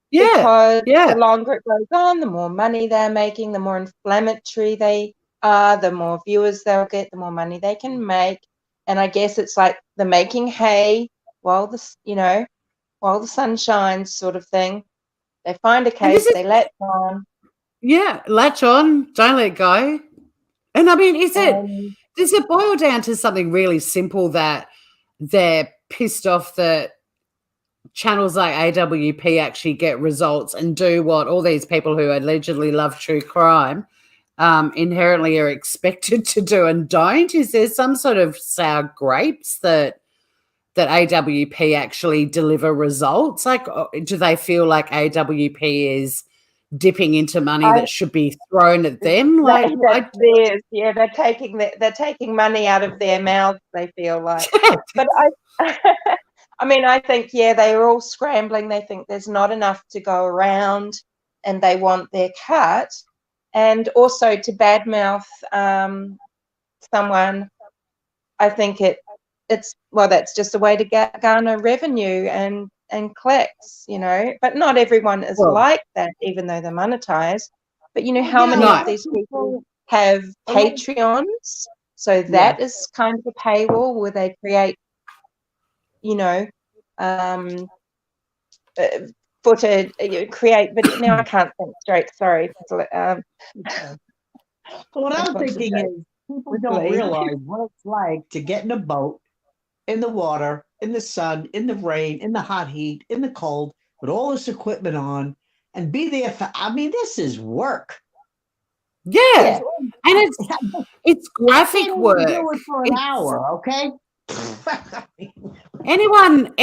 Speaker 1: Yeah.
Speaker 4: Because
Speaker 1: Yeah.
Speaker 4: the longer it goes on, the more money they're making, the more inflammatory they are, the more viewers they'll get, the more money they can make. And I guess it's like the making hay while the sun shines sort of thing. They find a case, they latch on.
Speaker 1: Yeah, latch on, don't let go. And I mean, does it boil down to something really simple that they're pissed off that channels like AWP actually get results and do what all these people who allegedly love true crime inherently are expected to do and don't? Is there some sort of sour grapes that AWP actually deliver results? Like, do they feel like AWP is dipping into money that should be thrown at them? Like,
Speaker 4: they're taking money out of their mouths, they feel like. But I mean, I think, they're all scrambling. They think there's not enough to go around and they want their cut. And also to badmouth someone, I think that's just a way to garner revenue and clicks, But not everyone is like that, even though they're monetized. But how many of these people have Patreons? So that is kind of a paywall where they create, footage, create video. Now I can't think straight. Sorry.
Speaker 3: What I'm thinking is people don't realize what it's like to get in a boat, in the water, in the sun, in the rain, in the hot heat, in the cold, with all this equipment on, and be there for. I mean, this is work.
Speaker 1: Yeah, and it's graphic work.
Speaker 3: Do it for an hour, okay?
Speaker 1: Anyone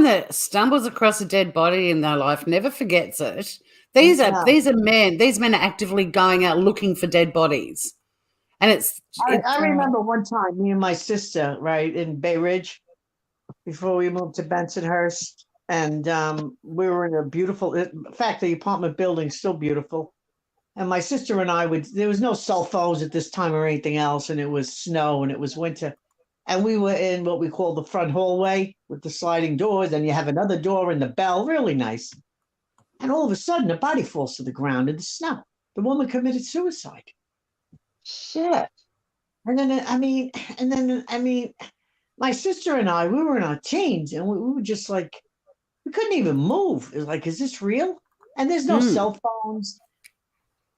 Speaker 1: that stumbles across a dead body in their life never forgets it. These men are actively going out looking for dead bodies. And
Speaker 3: I remember one time, me and my sister, right, in Bay Ridge, before we moved to Bensonhurst, and we were in a beautiful, in fact, the apartment building's still beautiful. And my sister and I there was no cell phones at this time or anything else, and it was snow and it was winter. And we were in what we call the front hallway with the sliding doors, and you have another door and the bell, really nice. And all of a sudden, a body falls to the ground in the snow. The woman committed suicide.
Speaker 4: Shit.
Speaker 3: And then, my sister and I, we were in our teens, and we were just like, we couldn't even move. It was like, is this real? And there's no cell phones.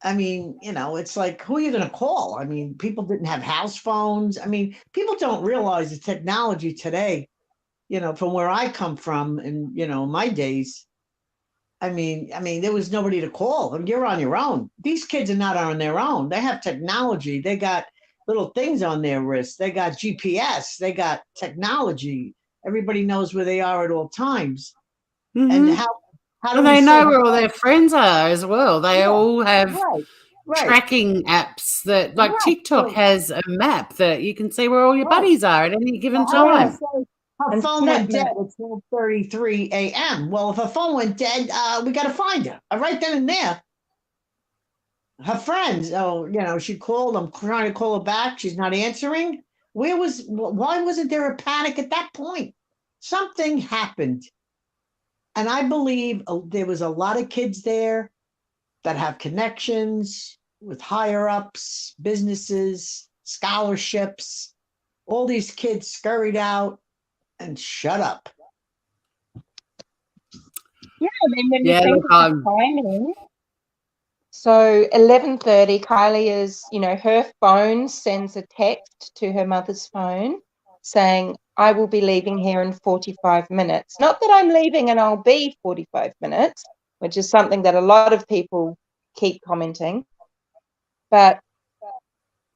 Speaker 3: I mean, it's like, who are you going to call? I mean, people didn't have house phones. I mean, people don't realize the technology today, from where I come from and, my days. I mean, there was nobody to call. You're on your own. These kids are not on their own. They have technology. They got little things on their wrists. They got GPS. They got technology. Everybody knows where they are at all times. Mm-hmm. And how
Speaker 1: and they know where all their friends are as well. They all have tracking apps that, like TikTok has a map that you can see where all your buddies are at any given time.
Speaker 3: Her phone went dead at 12:33 a.m. Well, if her phone went dead, we got to find her. Right then and there. Her friends, she called. I'm trying to call her back. She's not answering. Why wasn't there a panic at that point? Something happened. And I believe there was a lot of kids there that have connections with higher ups, businesses, scholarships. All these kids scurried out and shut up.
Speaker 4: Yeah, I mean, when you think of the timing. So 11:30, Kylie is, her phone sends a text to her mother's phone saying, I will be leaving here in 45 minutes. Not that I'm leaving and I'll be 45 minutes, which is something that a lot of people keep commenting. But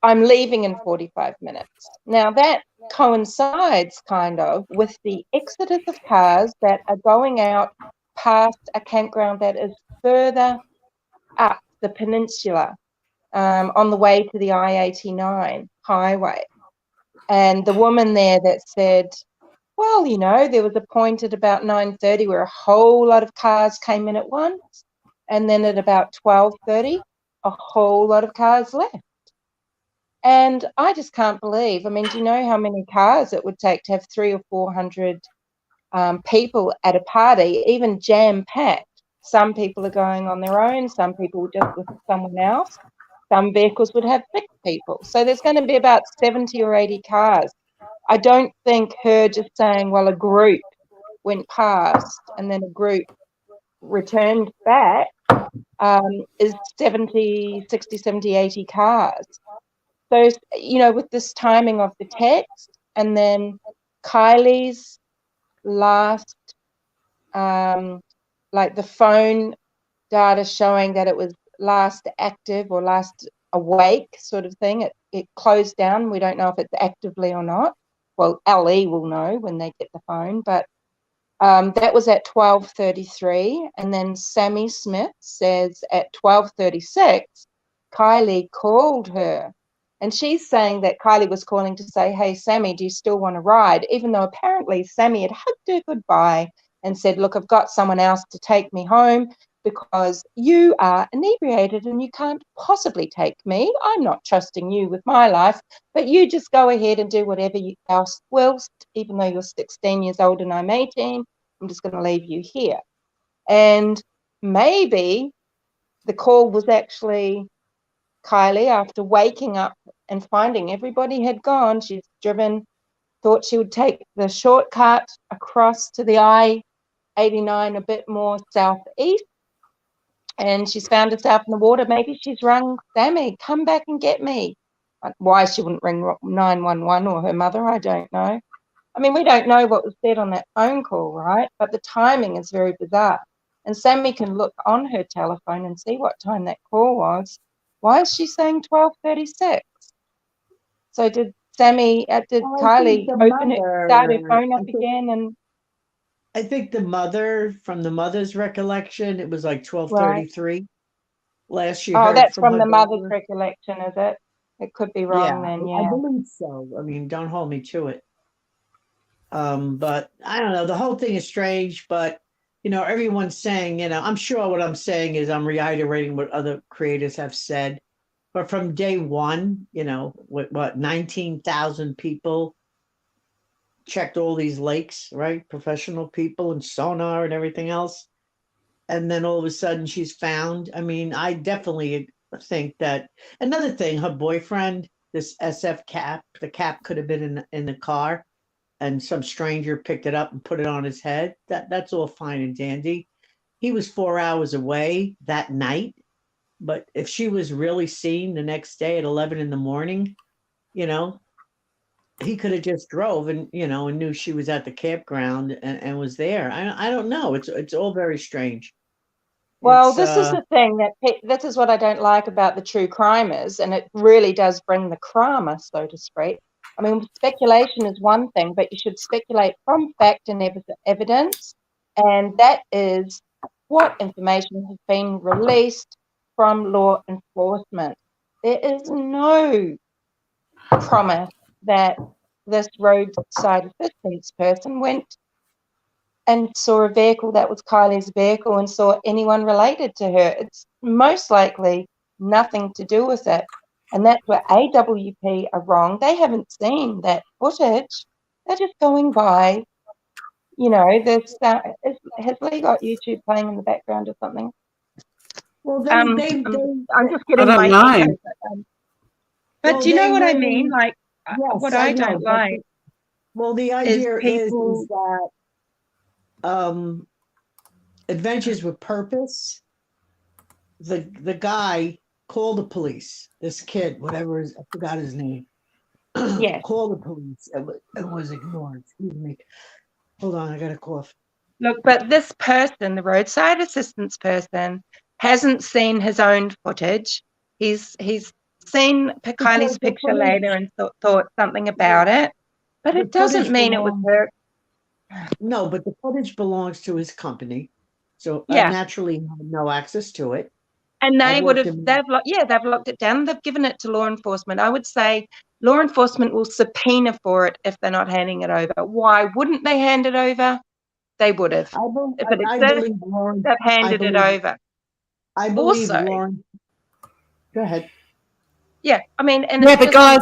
Speaker 4: I'm leaving in 45 minutes. Now that coincides kind of with the exodus of cars that are going out past a campground that is further up the peninsula, on the way to the I-89 highway. And the woman there that said, well, you know, there was a point at about 9:30 where a whole lot of cars came in at once, and then at about 12:30, a whole lot of cars left. And I just can't believe, I mean, do you know how many cars it would take to have 300 or 400 people at a party, even jam-packed? Some people are going on their own, some people just with someone else. Some vehicles would have 6 people. So there's going to be about 70 or 80 cars. I don't think her just saying, well, a group went past and then a group returned back is 70, 60, 70, 80 cars. So, you know, with this timing of the text and then Kylie's last, like the phone data showing that it was last active or last awake sort of thing, it closed down. We don't know if it's actively or not. Well, LE will know when they get the phone, but that was at 12:33, and then Sammy Smith says at 12:36, Kylie called her, and she's saying that Kylie was calling to say, hey, Sammy, do you still want to ride? Even though apparently Sammy had hugged her goodbye and said, look, I've got someone else to take me home because you are inebriated and you can't possibly take me. I'm not trusting you with my life, but you just go ahead and do whatever you else whilst, even though you're 16 years old and I'm 18, I'm just going to leave you here. And maybe the call was actually Kylie after waking up and finding everybody had gone. She's driven, thought she would take the shortcut across to the I-89 a bit more southeast, and she's found herself in the water. Maybe she's rung Sammy, come back and get me. Why she wouldn't ring 911 or her mother, I don't know. I mean, we don't know what was said on that phone call, right? But the timing is very bizarre. And Sammy can look on her telephone and see what time that call was. Why is she saying 12:36? So did Kylie open it, start her phone up again? And
Speaker 3: I think from the mother's recollection, it was like 12:33. Last year.
Speaker 4: Oh, that's from the mother's recollection, is it? It could be wrong then, yeah.
Speaker 3: I believe so. I mean, don't hold me to it. But I don't know. The whole thing is strange, but you know, everyone's saying, you know, I'm sure what I'm saying is I'm reiterating what other creators have said. But from day one, you know, what 19,000 people checked all these lakes, right? Professional people and sonar and everything else. And then all of a sudden she's found. I mean, I definitely think that another thing, her boyfriend, this SF cap, the cap could have been in the car and some stranger picked it up and put it on his head. That's all fine and dandy. He was 4 hours away that night. But if she was really seen the next day at 11 in the morning, you know, he could have just drove and, you know, and knew she was at the campground and was there. I don't know. It's all very strange.
Speaker 4: Well, this is the thing this is what I don't like about the true crimers, and it really does bring the crime, so to speak. I mean, speculation is one thing, but you should speculate from fact and evidence, and that is what information has been released from law enforcement. There is no promise that this roadside assistance person went and saw a vehicle that was Kylie's vehicle and saw anyone related to her. It's most likely nothing to do with it. And that's where AWP are wrong. They haven't seen that footage. They're just going by, you know, this. Has Lee got YouTube playing in the background or something?
Speaker 3: Well,
Speaker 4: I'm just getting my
Speaker 1: know.
Speaker 4: But do you know what I mean? Like, what I don't like.
Speaker 3: Well, the idea is that Adventures with Purpose, the guy called the police. This kid, whatever I forgot his name.
Speaker 4: Yeah.
Speaker 3: Called the police. It was ignored. Excuse me. Hold on, I got a cough.
Speaker 4: Look, but this person, the roadside assistance person, hasn't seen his own footage. He's seen Kylie's picture later and thought something about it, but it doesn't mean it was her.
Speaker 3: No, but the footage belongs to his company, so
Speaker 4: Yeah.
Speaker 3: naturally he had no access to it.
Speaker 4: And they've locked it down. They've given it to law enforcement. I would say law enforcement will subpoena for it if they're not handing it over. Why wouldn't they hand it over? They would have.
Speaker 3: I believe Lauren.
Speaker 4: They've handed it over.
Speaker 3: I believe
Speaker 4: Also,
Speaker 3: Lauren. Go ahead.
Speaker 4: Yeah, I mean, and
Speaker 1: yeah, but guys,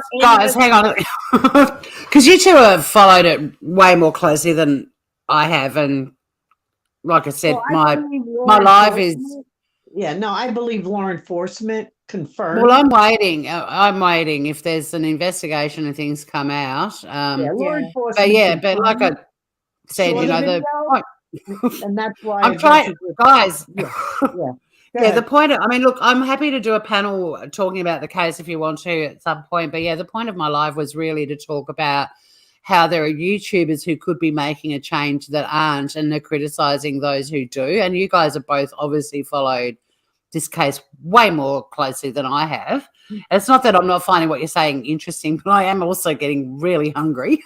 Speaker 1: hang on, because you two have followed it way more closely than I have, and like I said, my life is.
Speaker 3: Yeah, no, I believe law enforcement confirmed.
Speaker 1: Well, I'm waiting. I'm waiting if there's an investigation and things come out.
Speaker 3: Law enforcement.
Speaker 1: But like I said, you know,
Speaker 3: and that's why
Speaker 1: I'm trying, guys.
Speaker 3: Yeah,
Speaker 1: the point. I mean, look, I'm happy to do a panel talking about the case if you want to at some point. But yeah, the point of my live was really to talk about how there are YouTubers who could be making a change that aren't, and they're criticizing those who do. And you guys have both obviously followed this case way more closely than I have. It's not that I'm not finding what you're saying interesting, but I am also getting really hungry.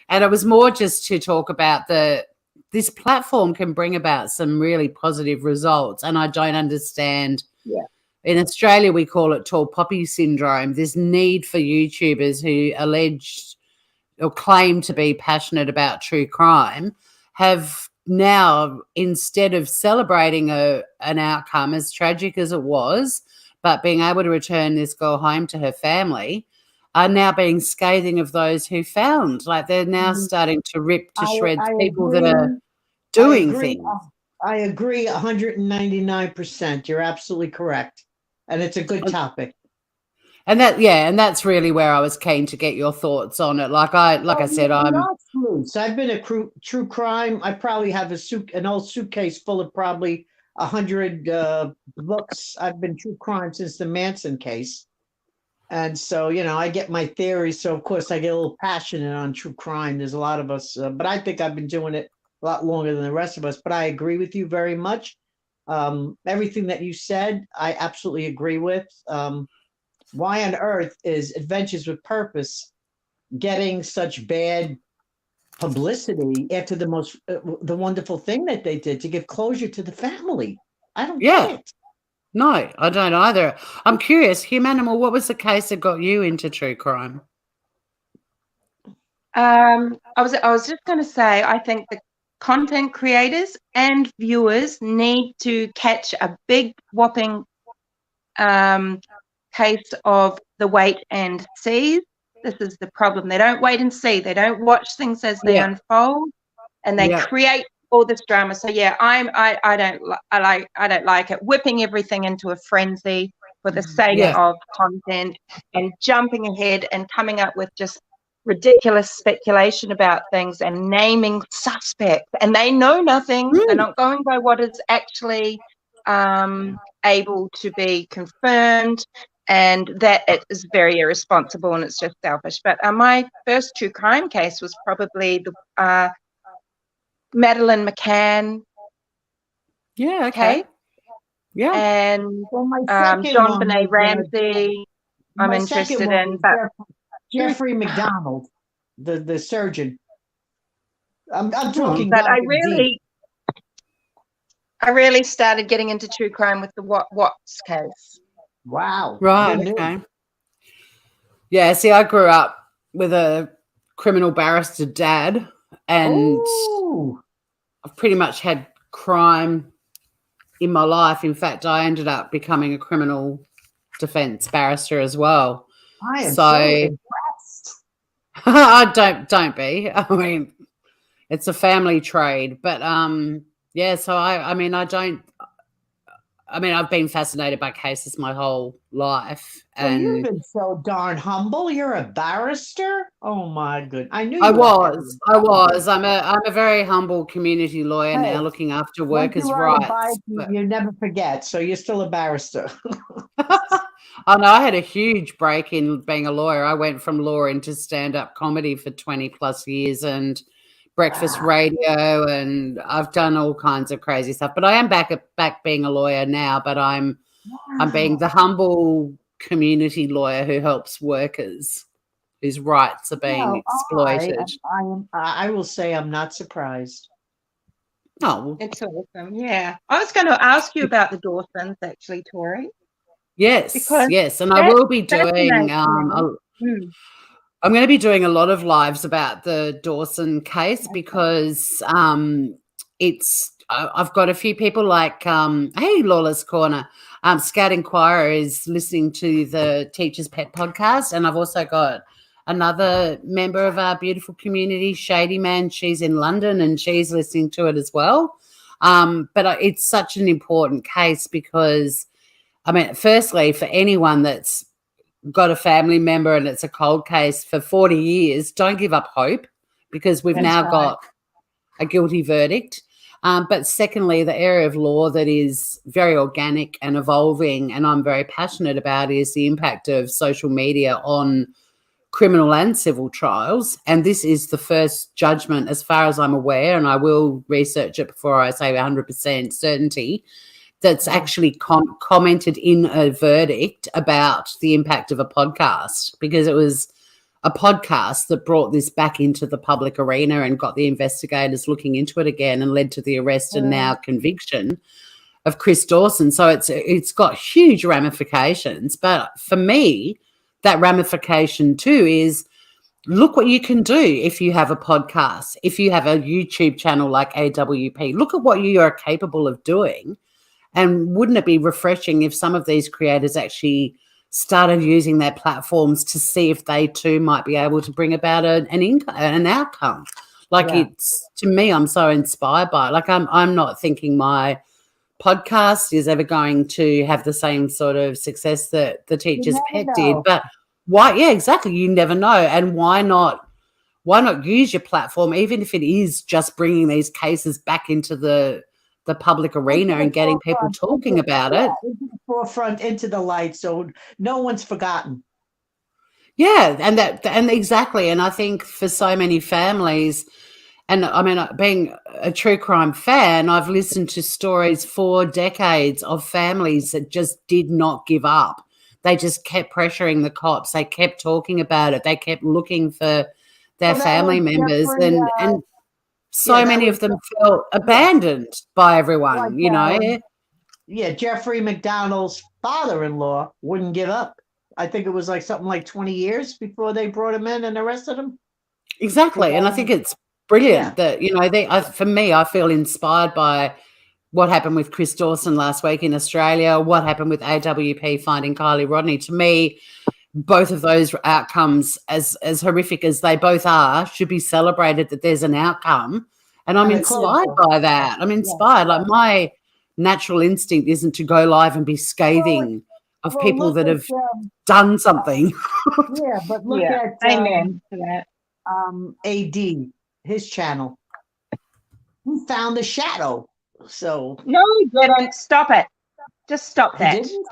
Speaker 1: And it was more just to talk about this platform can bring about some really positive results. And I don't understand.
Speaker 2: Yeah.
Speaker 1: In Australia, we call it tall poppy syndrome. This need for YouTubers who alleged or claim to be passionate about true crime have now, instead of celebrating an outcome as tragic as it was, but being able to return this girl home to her family, are now being scathing of those who found. Like, they're now starting to rip to shreds people that are doing things.
Speaker 3: I agree 199%. You're absolutely correct. And it's a good topic.
Speaker 1: And that's really where I was keen to get your thoughts on it. Like I said,
Speaker 3: I've been a true crime. I probably have an old suitcase full of probably 100 books. I've been true crime since the Manson case. And so, you know, I get my theories. So, of course, I get a little passionate on true crime. There's a lot of us, but I think I've been doing it a lot longer than the rest of us. But I agree with you very much. Everything that you said, I absolutely agree with. Why on earth is Adventures with Purpose getting such bad publicity after the wonderful thing that they did to give closure to the family? I don't get it.
Speaker 1: No, I don't either. I'm curious, Humanimal, what was the case that got you into true crime?
Speaker 4: I was just going to say, I think the content creators and viewers need to catch a big whopping case of the wait and see. This is the problem. They don't wait and see. They don't watch things as they unfold, and they create all this drama. So I don't like it. Whipping everything into a frenzy for the sake of content and jumping ahead and coming up with just ridiculous speculation about things and naming suspects, and they know nothing. They're not going by what is actually able to be confirmed. And that it is very irresponsible and it's just selfish. But my first true crime case was probably the Madeleine McCann case.
Speaker 1: Yeah.
Speaker 4: And John Benet Ramsey, I'm interested in. But
Speaker 3: Jeffrey McDonald, the surgeon. I'm talking.
Speaker 4: But I really started getting into true crime with the Watts case.
Speaker 3: Wow.
Speaker 1: Right. Okay. Yeah. See, I grew up with a criminal barrister dad, and I've pretty much had crime in my life. In fact, I ended up becoming a criminal defense barrister as well.
Speaker 3: I am so impressed.
Speaker 1: Don't be. I mean, it's a family trade, but so I've been fascinated by cases my whole life. And
Speaker 3: you've been so darn humble. You're a barrister? Oh my goodness. I knew you
Speaker 1: I was. I'm a very humble community lawyer now, looking after workers' rights.
Speaker 3: You never forget. So you're still a barrister.
Speaker 1: Oh no, I had a huge break in being a lawyer. I went from law into stand-up comedy for 20 plus years and breakfast radio, and I've done all kinds of crazy stuff. But I am back being a lawyer now, but I'm being the humble community lawyer who helps workers whose rights are being exploited.
Speaker 3: I will say I'm not surprised.
Speaker 1: Oh,
Speaker 4: It's awesome. Yeah. I was going to ask you about the Dawsons, actually, Tori.
Speaker 1: yes,
Speaker 4: Because
Speaker 1: yes. And I will be doing,
Speaker 4: Mm.
Speaker 1: I'm going to be doing a lot of lives about the Dawson case because I've got a few people like, hey, Lawless Corner, Scout Inquirer is listening to the Teacher's Pet podcast, and I've also got another member of our beautiful community, Shady Man. She's in London and she's listening to it as well. But it's such an important case because, I mean, firstly, for anyone that's got a family member and it's a cold case for 40 years, don't give up hope because we've now got a guilty verdict. But secondly, the area of law that is very organic and evolving and I'm very passionate about is the impact of social media on criminal and civil trials. And this is the first judgment, as far as I'm aware, and I will research it before I say 100% certainty, that's actually commented in a verdict about the impact of a podcast, because it was a podcast that brought this back into the public arena and got the investigators looking into it again and led to the arrest and now conviction of Chris Dawson. So it's got huge ramifications. But for me, that ramification too is look what you can do if you have a podcast, if you have a YouTube channel like AWP. Look at what you are capable of doing. And wouldn't it be refreshing if some of these creators actually started using their platforms to see if they too might be able to bring about an outcome? Like it's, to me, I'm so inspired by it. Like I'm not thinking my podcast is ever going to have the same sort of success that the Teacher's Pet did. But why? Yeah, exactly. You never know. And why not use your platform, even if it is just bringing these cases back into the public arena and getting people talking about it.
Speaker 3: Into the forefront, into the light, so no one's forgotten.
Speaker 1: Yeah, and exactly. And I think for so many families, and I mean, being a true crime fan, I've listened to stories for decades of families that just did not give up. They just kept pressuring the cops. They kept talking about it. They kept looking for their family members. And so many of them felt abandoned by everyone, you know.
Speaker 3: Yeah, Jeffrey McDonald's father-in-law wouldn't give up. I think it was like something like 20 years before they brought him in and arrested him.
Speaker 1: Exactly. And I think it's brilliant that, you know, for me, I feel inspired by what happened with Chris Dawson last week in Australia, what happened with AWP finding Kylie Rodney. To me, both of those outcomes, as horrific as they both are, should be celebrated that there's an outcome. And I'm inspired by that. I'm inspired. Like my natural instinct isn't to go live and be scathing of people that have done something.
Speaker 3: Yeah, but look at
Speaker 4: Amen to that.
Speaker 3: AD, his channel. He found the shadow. So
Speaker 4: No, he didn't. Stop it. Just stop that.
Speaker 3: he didn't?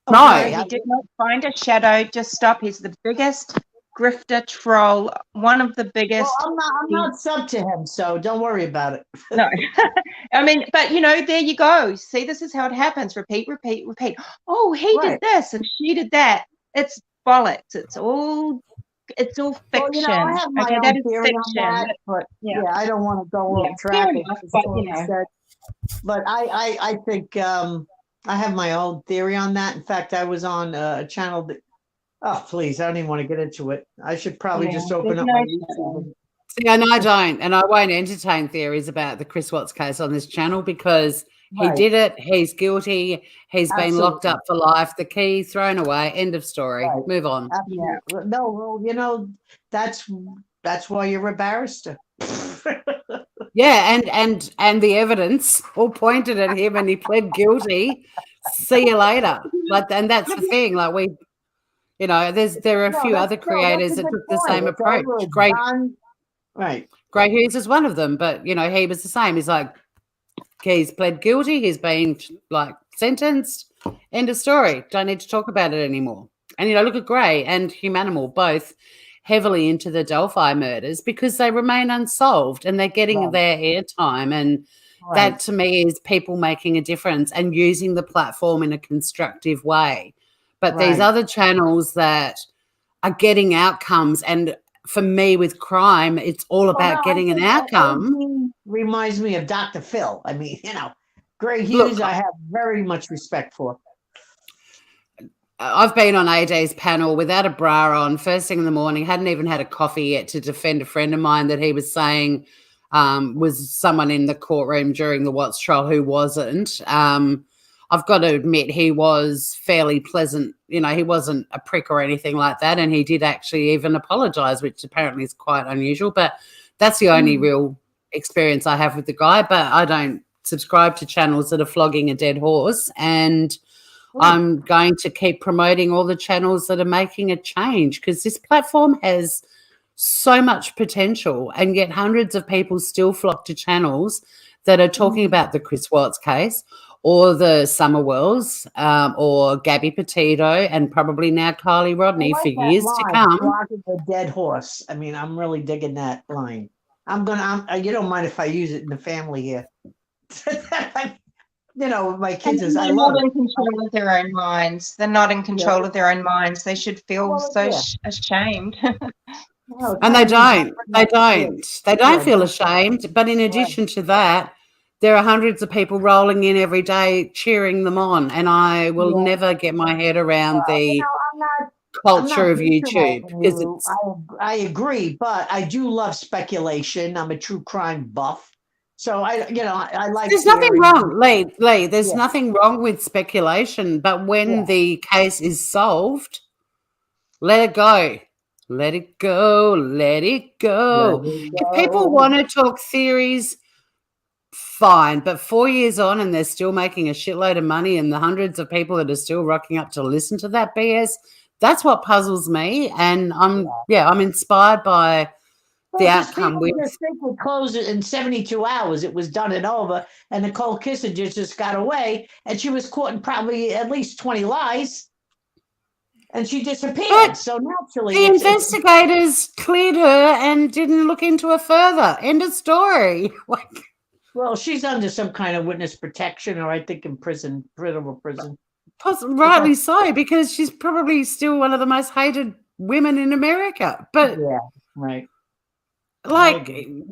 Speaker 1: No.
Speaker 3: Okay,
Speaker 4: He did not find a shadow. Just stop. He's the biggest grifter troll, one of the biggest.
Speaker 3: Well, I'm not sub to him, so don't worry about it.
Speaker 4: No, I mean, but you know, there you go. See, this is how it happens. Repeat, repeat, repeat. Oh, he did this and she did that. It's bollocks. It's all fiction.
Speaker 3: Well, you know, I have my own theory on that, but I don't want to go off track.
Speaker 4: But, you know.
Speaker 3: But I think I have my own theory on that. In fact, I was on a channel that, oh, please, I don't even want to get into it. I should probably just open up my YouTube.
Speaker 1: See, and I don't, and I won't entertain theories about the Chris Watts case on this channel because he did it. He's guilty. He's been locked up for life. The key thrown away. End of story. Move on.
Speaker 3: Absolutely. No, well, you know, that's why you're a barrister.
Speaker 1: Yeah, and the evidence all pointed at him, and he pled guilty. See you later. And that's the thing. Like we, you know, there are a few other creators that took the same approach. Gray Hughes is one of them, but you know, he was the same. He's like, he's pled guilty. He's been like sentenced. End of story. Don't need to talk about it anymore. And you know, look at Gray and Humanimal, both heavily into the Delphi murders because they remain unsolved and they're getting their airtime. And that to me is people making a difference and using the platform in a constructive way. But these
Speaker 3: Right.
Speaker 1: other channels that are getting outcomes, and for me with crime, it's all
Speaker 3: Oh,
Speaker 1: about
Speaker 3: no, I
Speaker 1: getting an
Speaker 3: think
Speaker 1: outcome.
Speaker 3: AG reminds me of Dr. Phil. I mean, Greg
Speaker 1: Look,
Speaker 3: Hughes, I have very much respect for.
Speaker 1: I've been on AJ's panel without a bra on, first thing in the morning, hadn't even had a coffee yet, to defend a friend of mine that he was saying was someone in the courtroom during the Watts trial who wasn't. I've got to admit he was fairly pleasant. He wasn't a prick or anything like that, and he did actually even apologise, which apparently is quite unusual. But that's the only real experience I have with the guy. But I don't subscribe to channels that are flogging a dead horse, and I'm going to keep promoting all the channels that are making a change, because this platform has so much potential, and yet hundreds of people still flock to channels that are talking about the Chris Watts case, or the Summerwells, or Gabby Petito, and probably now Kylie Rodney for years to come.
Speaker 3: Flogging a dead horse. I mean, I'm really digging that line. You don't mind if I use it in the family here. My kids is, I
Speaker 4: They're
Speaker 3: love
Speaker 4: not
Speaker 3: it.
Speaker 4: in control of their own minds. They're not in control of their own minds. They should feel ashamed.
Speaker 3: No,
Speaker 1: And they don't. They
Speaker 3: Yeah.
Speaker 1: don't. They don't
Speaker 3: Yeah.
Speaker 1: feel ashamed. But in addition to that, there are hundreds of people rolling in every day cheering them on. And I will never get my head around the
Speaker 3: I'm not
Speaker 1: culture of
Speaker 3: patronising
Speaker 1: YouTube, because
Speaker 3: you.
Speaker 1: it's
Speaker 3: I agree, but I do love speculation. I'm a true crime buff. So I like.
Speaker 1: there's nothing
Speaker 3: theory.
Speaker 1: wrong, Lee. There's
Speaker 3: Yeah.
Speaker 1: nothing wrong with speculation. But when
Speaker 3: Yeah.
Speaker 1: the case is solved, let it go. Let it go. Let it go.
Speaker 3: Let it
Speaker 1: If people
Speaker 3: go.
Speaker 1: want to talk theories, fine. But 4 years on, and they're still making a shitload of money, and the hundreds of people that are still rocking up to listen to that BS, that's what puzzles me. And I'm inspired by the
Speaker 3: Well, 'cause
Speaker 1: outcome.
Speaker 3: people just think we closed it in 72 hours. It was done and over, and Nicole Kissinger just got away, and she was caught in probably at least 20 lies, and she disappeared.
Speaker 1: But
Speaker 3: so naturally,
Speaker 1: the investigators cleared her and didn't look into her further. End of story.
Speaker 3: well, she's under some kind of witness protection, or I think in prison, prison.
Speaker 1: Rightly so, because she's probably still one of the most hated women in America. But
Speaker 3: Yeah, right.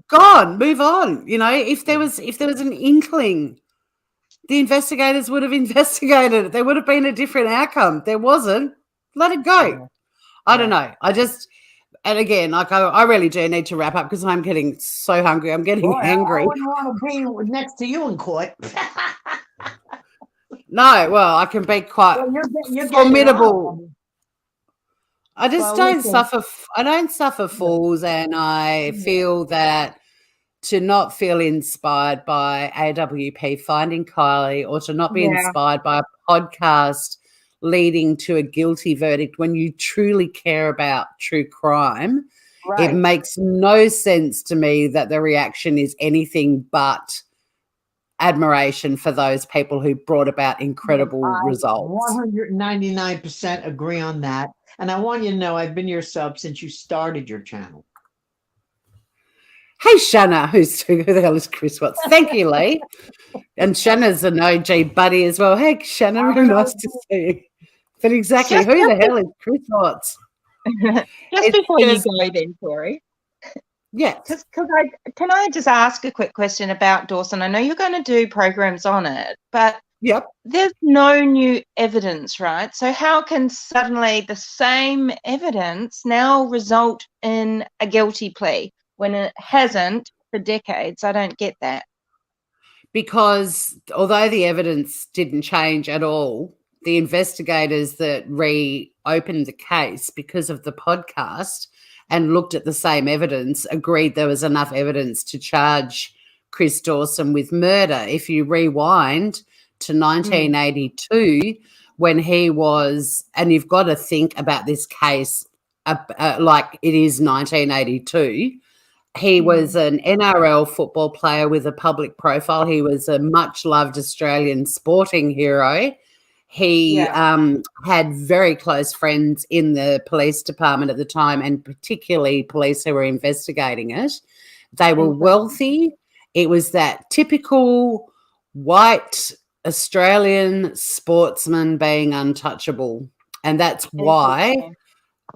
Speaker 1: gone, move on. If there was an inkling, the investigators would have investigated it. There would have been a different outcome. There wasn't. Let it go.
Speaker 3: Yeah.
Speaker 1: I don't know. And again, I really do need to wrap up, because I'm getting so hungry. I'm getting angry.
Speaker 3: I wouldn't want to be next to you in court.
Speaker 1: No, well, I can be quite
Speaker 3: you're
Speaker 1: formidable. I just
Speaker 3: Well,
Speaker 1: don't
Speaker 3: listen.
Speaker 1: suffer. I don't suffer fools, and I feel that to not feel inspired by AWP finding Kylie, or to not be inspired by a podcast leading to a guilty verdict, when you truly care about true crime, it makes no sense to me that the reaction is anything but admiration for those people who brought about incredible results.
Speaker 3: 199% agree on that. And I want you to know I've been your sub since you started your channel.
Speaker 1: Hey, Shanna, who the hell is Chris Watts? Thank you, Lee. And Shanna's an OG buddy as well. Hey, Shanna, really nice to see you. But exactly, who the hell is Chris Watts?
Speaker 4: Just before you go then, Tori.
Speaker 1: Yeah.
Speaker 4: Can I just ask a quick question about Dawson? I know you're going to do programs on it, but there's no new evidence, right? So how can suddenly the same evidence now result in a guilty plea when it hasn't for decades? I don't get that.
Speaker 1: Because although the evidence didn't change at all, the investigators that reopened the case because of the podcast and looked at the same evidence agreed there was enough evidence to charge Chris Dawson with murder. If you rewind to 1982, when he was, and you've got to think about this case like it is 1982, he was an NRL football player with a public profile. He was a much-loved Australian sporting hero. He had very close friends in the police department at the time, and particularly police who were investigating it. They were wealthy. It was that typical white Australian sportsman being untouchable. And that's why
Speaker 4: Interesting.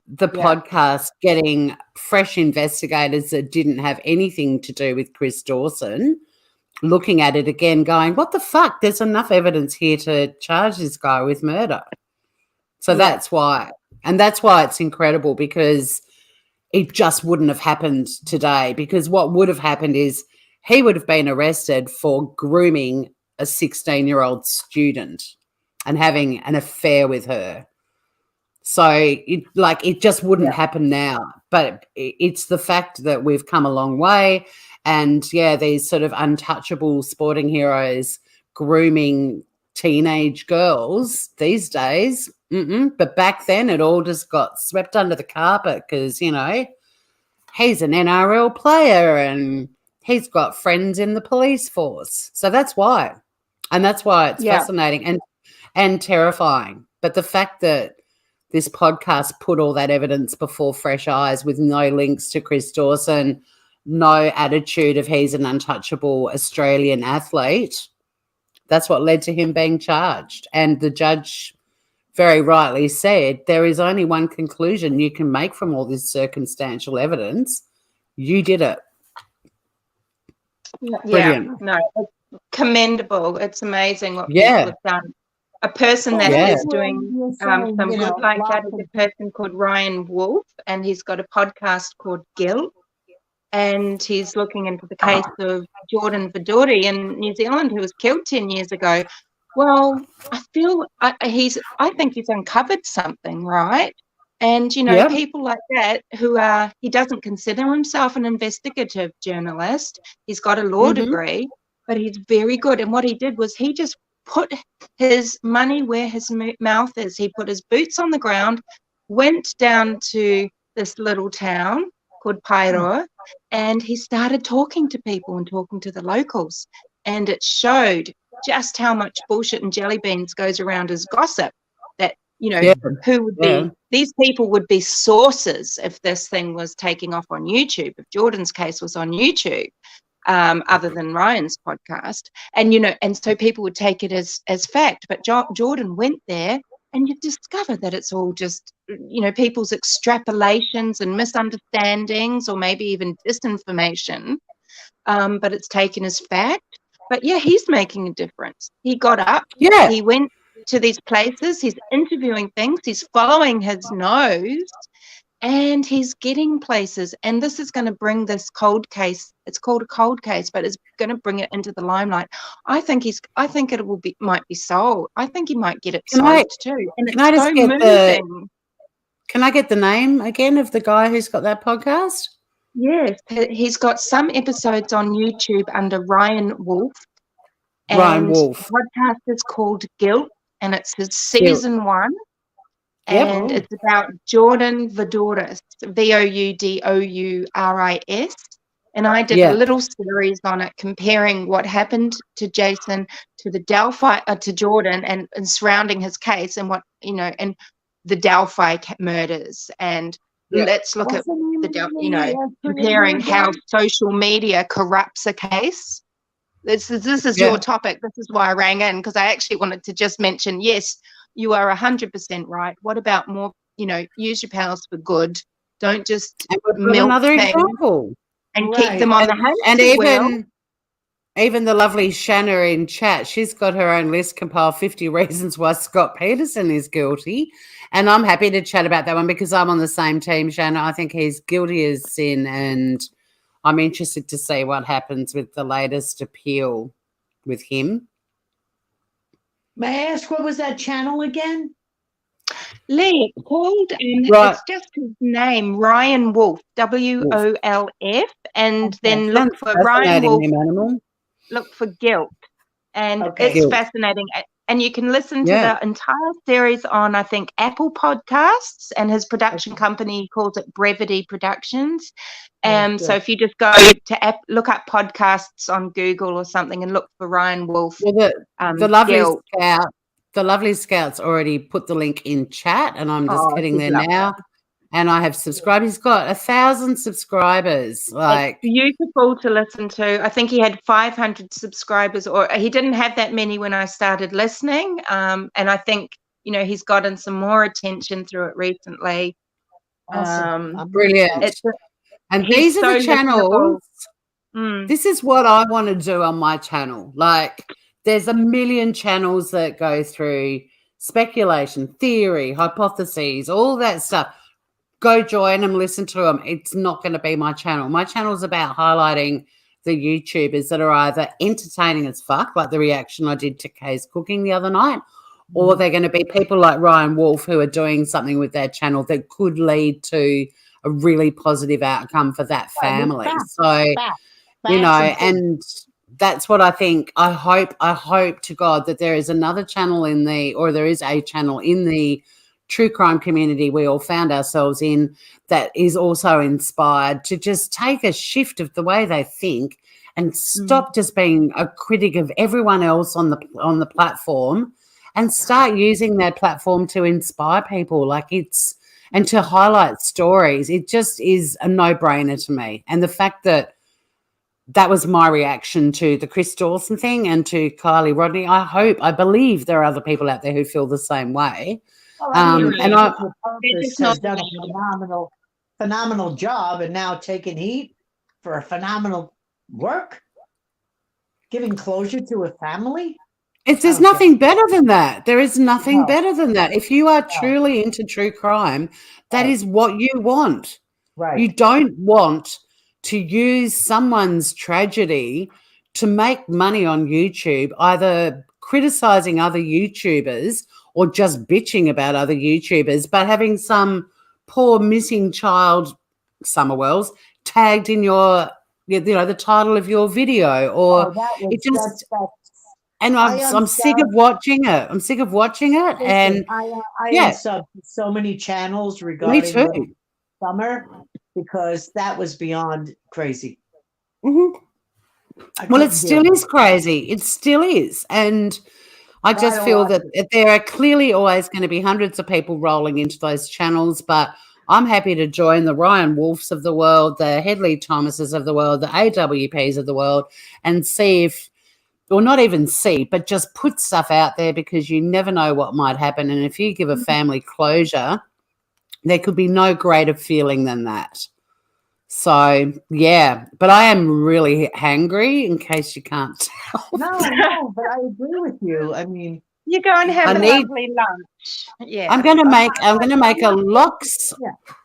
Speaker 1: the
Speaker 4: Yeah.
Speaker 1: podcast getting fresh investigators that didn't have anything to do with Chris Dawson looking at it again going, what the fuck? There's enough evidence here to charge this guy with murder. So
Speaker 4: Yeah.
Speaker 1: that's why. And that's why it's incredible, because it just wouldn't have happened today, because what would have happened is he would have been arrested for grooming a 16-year-old student and having an affair with her. So it just wouldn't happen now. But it's the fact that we've come a long way, and these sort of untouchable sporting heroes grooming teenage girls these days. But back then it all just got swept under the carpet because, he's an NRL player and he's got friends in the police force. So that's why. And that's why it's fascinating and terrifying. But the fact that this podcast put all that evidence before fresh eyes with no links to Chris Dawson, no attitude of he's an untouchable Australian athlete, that's what led to him being charged. And the judge very rightly said there is only one conclusion you can make from all this circumstantial evidence. You did it. Brilliant.
Speaker 4: No, it's commendable. It's amazing what people have done. A person that is doing some good like that is a person called Ryan Wolf, and he's got a podcast called Guilt, and he's looking into the case of Jordan Vidori in New Zealand, who was killed 10 years ago. Well, I think he's uncovered something, right? And, people like that he doesn't consider himself an investigative journalist. He's got a law degree, but he's very good. And what he did was he just put his money where his mouth is. He put his boots on the ground, went down to this little town called Paeroa, and he started talking to people and talking to the locals. And it showed just how much bullshit and jelly beans goes around as gossip, that, who would be, these people would be sources if this thing was taking off on YouTube, if Jordan's case was on YouTube, other than Ryan's podcast. And, and so people would take it as fact. But Jordan went there, and you discover that it's all just, people's extrapolations and misunderstandings, or maybe even disinformation, but it's taken as fact. But he's making a difference. He got up, he went to these places, he's interviewing things, he's following his nose, and he's getting places. And this is going to bring this cold case, it's called a cold case, but it's going to bring it into the limelight. I think it might be solved. I think he might get it solved too. And it's so moving.
Speaker 1: Can I get the name again of the guy who's got that podcast?
Speaker 4: Yes, he's got some episodes on YouTube under Ryan Wolf.
Speaker 1: Ryan Wolf.
Speaker 4: The podcast is called Guilt, and it's his season 1. And it's about Jordan Vidouris, Voudouris. And I did a little series on it, comparing what happened to Jason, to the Delphi, to Jordan, and surrounding his case, and what, and the Delphi murders. And let's look at comparing how social media corrupts a case. This is your topic. This is why I rang in, because I actually wanted to just mention, yes, you are 100% right. What about more, use your powers for good. Don't just milk
Speaker 1: another
Speaker 4: things
Speaker 1: example
Speaker 4: and keep them on the hand.
Speaker 1: And even the lovely Shanna in chat, she's got her own list, compile 50 reasons why Scott Peterson is guilty. And I'm happy to chat about that one because I'm on the same team, Shanna. I think he's guilty as sin, and I'm interested to see what happens with the latest appeal with him.
Speaker 3: May I ask, what was that channel again?
Speaker 4: Lee, it's called, it's just his name, Ryan Wolf, WOLF, and then look for Ryan Wolf, look for Guilt, and it's fascinating. And you can listen to the entire series on, I think, Apple Podcasts, and his production company calls it Brevity Productions. So if you just go to look up podcasts on Google or something and look for Ryan Wolf.
Speaker 1: Well, the lovely Scout's already put the link in chat, and I'm just getting there now. And I have subscribed. He's got 1,000 subscribers.
Speaker 4: It's beautiful to listen to. I think he had 500 subscribers, or he didn't have that many when I started listening. And I think he's gotten some more attention through it recently.
Speaker 3: Awesome.
Speaker 1: Brilliant. And these are the channels. This is what I want to do on my channel. Like, there's a million channels that go through speculation, theory, hypotheses, all that stuff. Go join them, listen to them. It's not going to be my channel. My channel is about highlighting the YouTubers that are either entertaining as fuck, like the reaction I did to Kay's cooking the other night, or they're going to be people like Ryan Wolf who are doing something with their channel that could lead to a really positive outcome for that family. And that's what I think. I hope to God that there is another channel there is a channel in the true crime community we all found ourselves in that is also inspired to just take a shift of the way they think and stop just being a critic of everyone else on the platform and start using their platform to inspire people and to highlight stories. It just is a no-brainer to me. And the fact that was my reaction to the Chris Dawson thing and to Kylie Rodney. I believe there are other people out there who feel the same way.
Speaker 3: And has done a phenomenal job, and now taking heat for a phenomenal work, giving closure to a family.
Speaker 1: There's nothing better than that. There is nothing better than that. If you are truly into true crime, that is what you want.
Speaker 3: Right.
Speaker 1: You don't want to use someone's tragedy to make money on YouTube, either criticizing other YouTubers or just bitching about other YouTubers, but having some poor missing child, Summer Wells, tagged in the title of your video, or I'm sick of watching it. I'm sick of watching it. And
Speaker 3: I unsubbed so many channels regarding Summer because that was beyond crazy.
Speaker 1: Well, it still is crazy. It still is. And I just feel that there are clearly always going to be hundreds of people rolling into those channels, but I'm happy to join the Ryan Wolfs of the world, the Headley Thomases of the world, the AWPs of the world, and see not even see, but just put stuff out there, because you never know what might happen. And if you give a family closure, there could be no greater feeling than that. So, yeah, but I am really hangry, in case you can't tell.
Speaker 3: No, but I agree with you. I mean,
Speaker 4: you go and have a lovely lunch. Yeah,
Speaker 1: I'm going to make a lox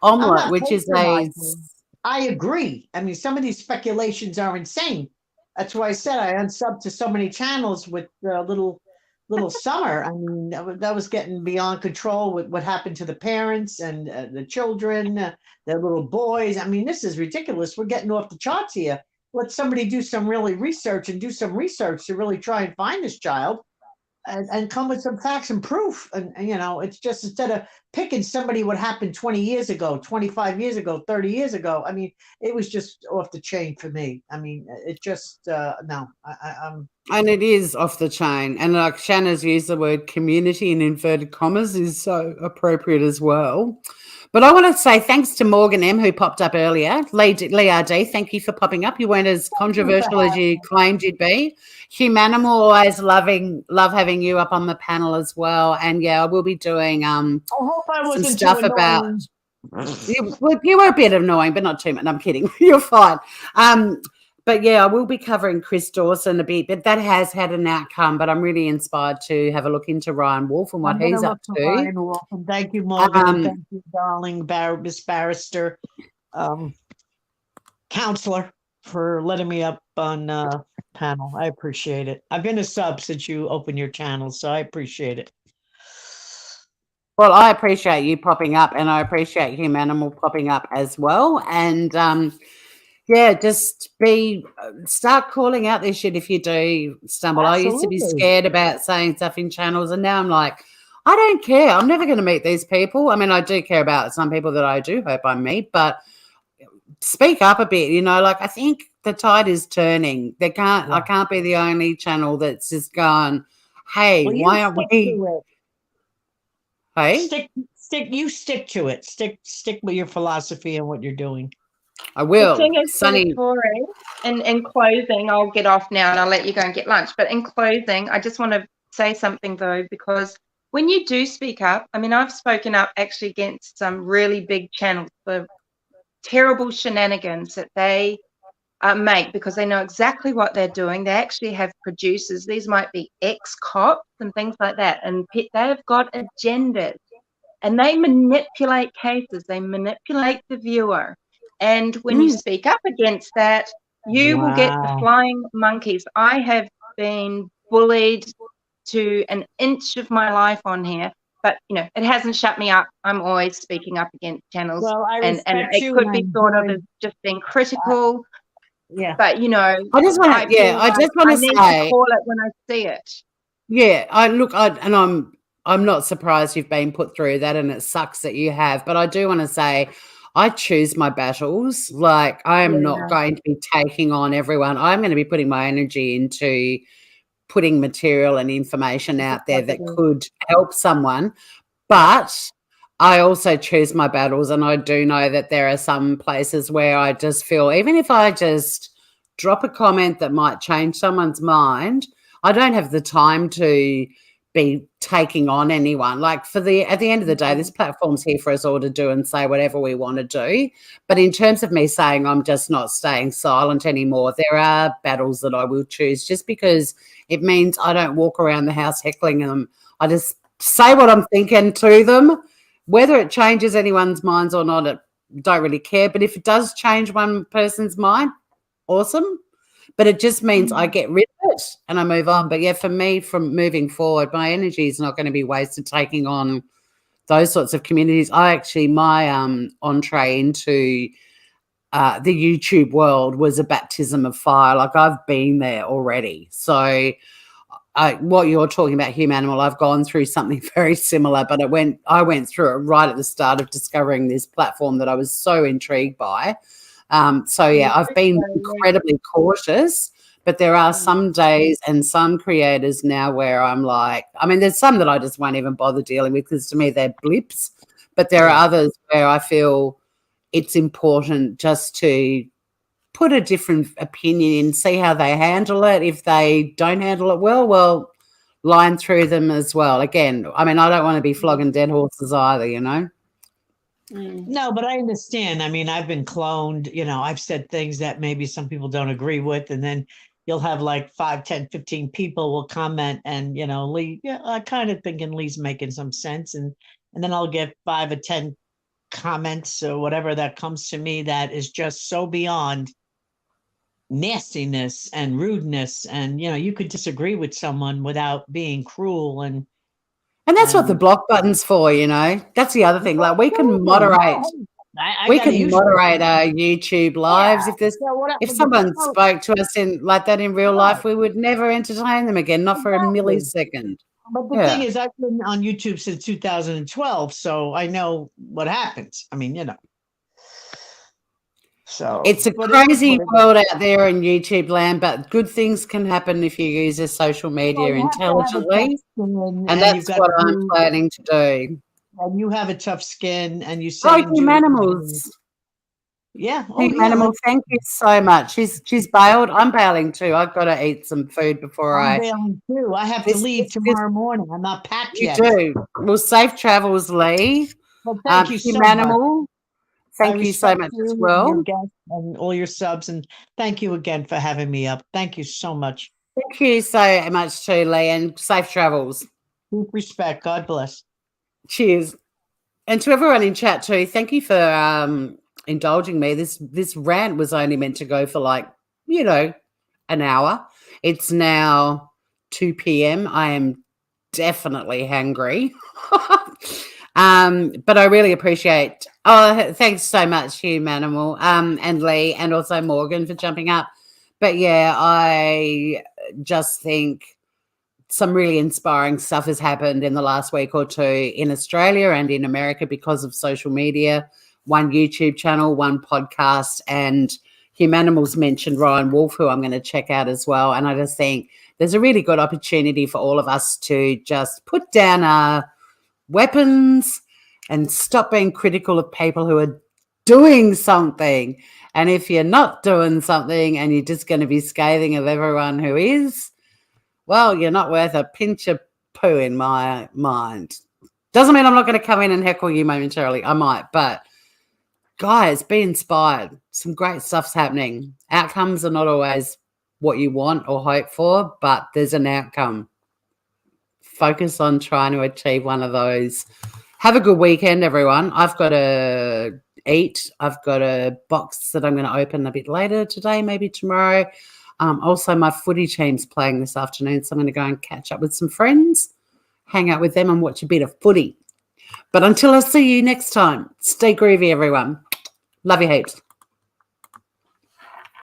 Speaker 1: omelette, which is
Speaker 3: I agree. I mean, some of these speculations are insane. That's why I said I unsubbed to so many channels with little Summer. I mean, that was getting beyond control with what happened to the parents and the children, their little boys. I mean, this is ridiculous. We're getting off the charts here. Let somebody do some research to really try and find this child and come with some facts and proof. And it's just, instead of picking somebody what happened 20 years ago, 25 years ago, 30 years ago, I mean, it was just off the chain for me. I mean, it just, no, I'm.
Speaker 1: And it is off the chain. And like Shanna's used the word community in inverted commas is so appropriate as well. But I want to say thanks to Morgan M, who popped up earlier. Lee RD, thank you for popping up. You weren't as controversial as you claimed you'd be. Humanimal, always love having you up on the panel as well. And yeah, I will be doing
Speaker 3: I hope I wasn't
Speaker 1: some stuff
Speaker 3: too
Speaker 1: about. You were a bit annoying, but not too much. I'm kidding. You're fine. But yeah, I will be covering Chris Dawson a bit, but that has had an outcome. But I'm really inspired to have a look into Ryan Wolf and what he's up to.
Speaker 3: Ryan Wolf, and thank you, Morgan. Thank you, darling Miss Barrister, counselor, for letting me up on panel. I appreciate it. I've been a sub since you opened your channel, so I appreciate it.
Speaker 1: Well, I appreciate you popping up, and I appreciate Humanimal popping up as well. And yeah, just start calling out this shit if you do stumble.
Speaker 3: Absolutely.
Speaker 1: I used to be scared about saying stuff in channels, and now I'm like, I don't care. I'm never going to meet these people. I mean, I do care about some people that I do hope I meet, but speak up a bit. Like, I think the tide is turning. I can't be the only channel that's just going, hey, why aren't we? Hey,
Speaker 3: stick to it. Stick with your philosophy and what you're doing.
Speaker 1: I will.
Speaker 4: The thing is,
Speaker 1: Sunny.
Speaker 4: Tori, in closing, I'll get off now and I'll let you go and get lunch. But in closing, I just want to say something, though, because when you do speak up, I mean, I've spoken up actually against some really big channels for terrible shenanigans that they make because they know exactly what they're doing. They actually have producers. These might be ex-cops and things like that. And they've got agendas. And they manipulate cases. They manipulate the viewer. And when you speak up against that, you will get the flying monkeys. I have been bullied to an inch of my life on here. But, you know, it hasn't shut me up. I'm always speaking up against channels.
Speaker 3: Well, I
Speaker 4: and
Speaker 3: respect
Speaker 4: it
Speaker 3: you
Speaker 4: could
Speaker 3: and
Speaker 4: be
Speaker 3: I
Speaker 4: thought of
Speaker 3: enjoy-
Speaker 4: as just being critical.
Speaker 3: Yeah.
Speaker 4: But, you know,
Speaker 1: I just want to,
Speaker 4: feel
Speaker 1: I just want
Speaker 4: I
Speaker 1: to
Speaker 4: need
Speaker 1: say,
Speaker 4: to call it when I see it.
Speaker 1: yeah, I'm not surprised you've been put through that, and it sucks that you have. But I do want to say, I choose my battles. Like, I am not going to be taking on everyone. I'm going to be putting my energy into putting material and information out there that could help someone. But I also choose my battles, and I do know that there are some places where I just feel, even if I just drop a comment that might change someone's mind, I don't have the time to be taking on anyone. Like, at the end of the day, this platform's here for us all to do and say whatever we want to do. But in terms of me saying I'm just not staying silent anymore, there are battles that I will choose just because it means I don't walk around the house heckling them. I just say what I'm thinking to them. Whether it changes anyone's minds or not, I don't really care. But if it does change one person's mind, awesome. But it just means I get rid of it and I move on. But yeah, for me, from moving forward, my energy is not going to be wasted taking on those sorts of communities. My entree into the YouTube world was a baptism of fire. Like, I've been there already. So what you're talking about, Humanimal, I've gone through something very similar, but I went through it right at the start of discovering this platform that I was so intrigued by. So yeah, I've been incredibly cautious, but there are some days and some creators now where I'm like, I mean, there's some that I just won't even bother dealing with because to me they're blips, but there are others where I feel it's important just to put a different opinion in, see how they handle it. If they don't handle it well, line through them as well. Again, I mean, I don't want to be flogging dead horses either, you know?
Speaker 3: No, but I understand. I mean, I've been cloned, you know, I've said things that maybe some people don't agree with, and then you'll have like 5, 10, 15 people will comment and, you know, Lee, yeah, I kind of thinking Lee's making some sense. And then I'll get 5 or 10 comments or whatever that comes to me that is just so beyond nastiness and rudeness. And, you know, you could disagree with someone without being cruel. And
Speaker 1: that's what the block button's for, you know. That's the other thing. Like, we can moderate. We can moderate our YouTube lives. If someone spoke to us in like that in real life, we would never entertain them again, not for a millisecond.
Speaker 3: But the thing is, I've been on YouTube since 2012, so I know what happens. I mean, you know. So
Speaker 1: it's a crazy world out there in YouTube land, but good things can happen if you use your social media intelligently. And that's what I'm planning to do.
Speaker 3: And you have a tough skin, and you say
Speaker 1: Humanimals.
Speaker 3: Yeah.
Speaker 1: Humanimal, thank you so much. She's bailed. I'm bailing too. I've got to eat some food before
Speaker 3: I'm bailing too. I have to leave tomorrow morning. I'm not packed yet.
Speaker 1: You do. Well, safe travels, Lee.
Speaker 3: Well, thank you so much.
Speaker 1: Thank you so much as well.
Speaker 3: Your guests and all your subs, and thank you again for having me up. Thank you so much.
Speaker 1: Thank you so much too, Lee, and safe travels.
Speaker 3: Deep respect. God bless.
Speaker 1: Cheers. And to everyone in chat too, thank you for indulging me. This rant was only meant to go for like, you know, an hour. It's now 2 p.m. I am definitely hangry. But I really appreciate, thanks so much, Humanimal, and Lee, and also Morgan for jumping up. But yeah, I just think some really inspiring stuff has happened in the last week or two in Australia and in America because of social media. One YouTube channel, one podcast, and Humanimal's mentioned Ryan Wolf, who I'm going to check out as well. And I just think there's a really good opportunity for all of us to just put down our weapons and stop being critical of people who are doing something. And if you're not doing something and you're just going to be scathing of everyone who is, well, you're not worth a pinch of poo in my mind. Doesn't mean I'm not going to come in and heckle you momentarily. I might, but guys, be inspired. Some great stuff's happening. Outcomes are not always what you want or hope for, but there's an outcome. Focus on trying to achieve one of those. Have a good weekend, everyone. I've got to eat. I've got a box that I'm going to open a bit later today, maybe tomorrow. Also, my footy team's playing this afternoon, so I'm going to go and catch up with some friends, hang out with them and watch a bit of footy. But until I see you next time, stay groovy, everyone. Love you heaps.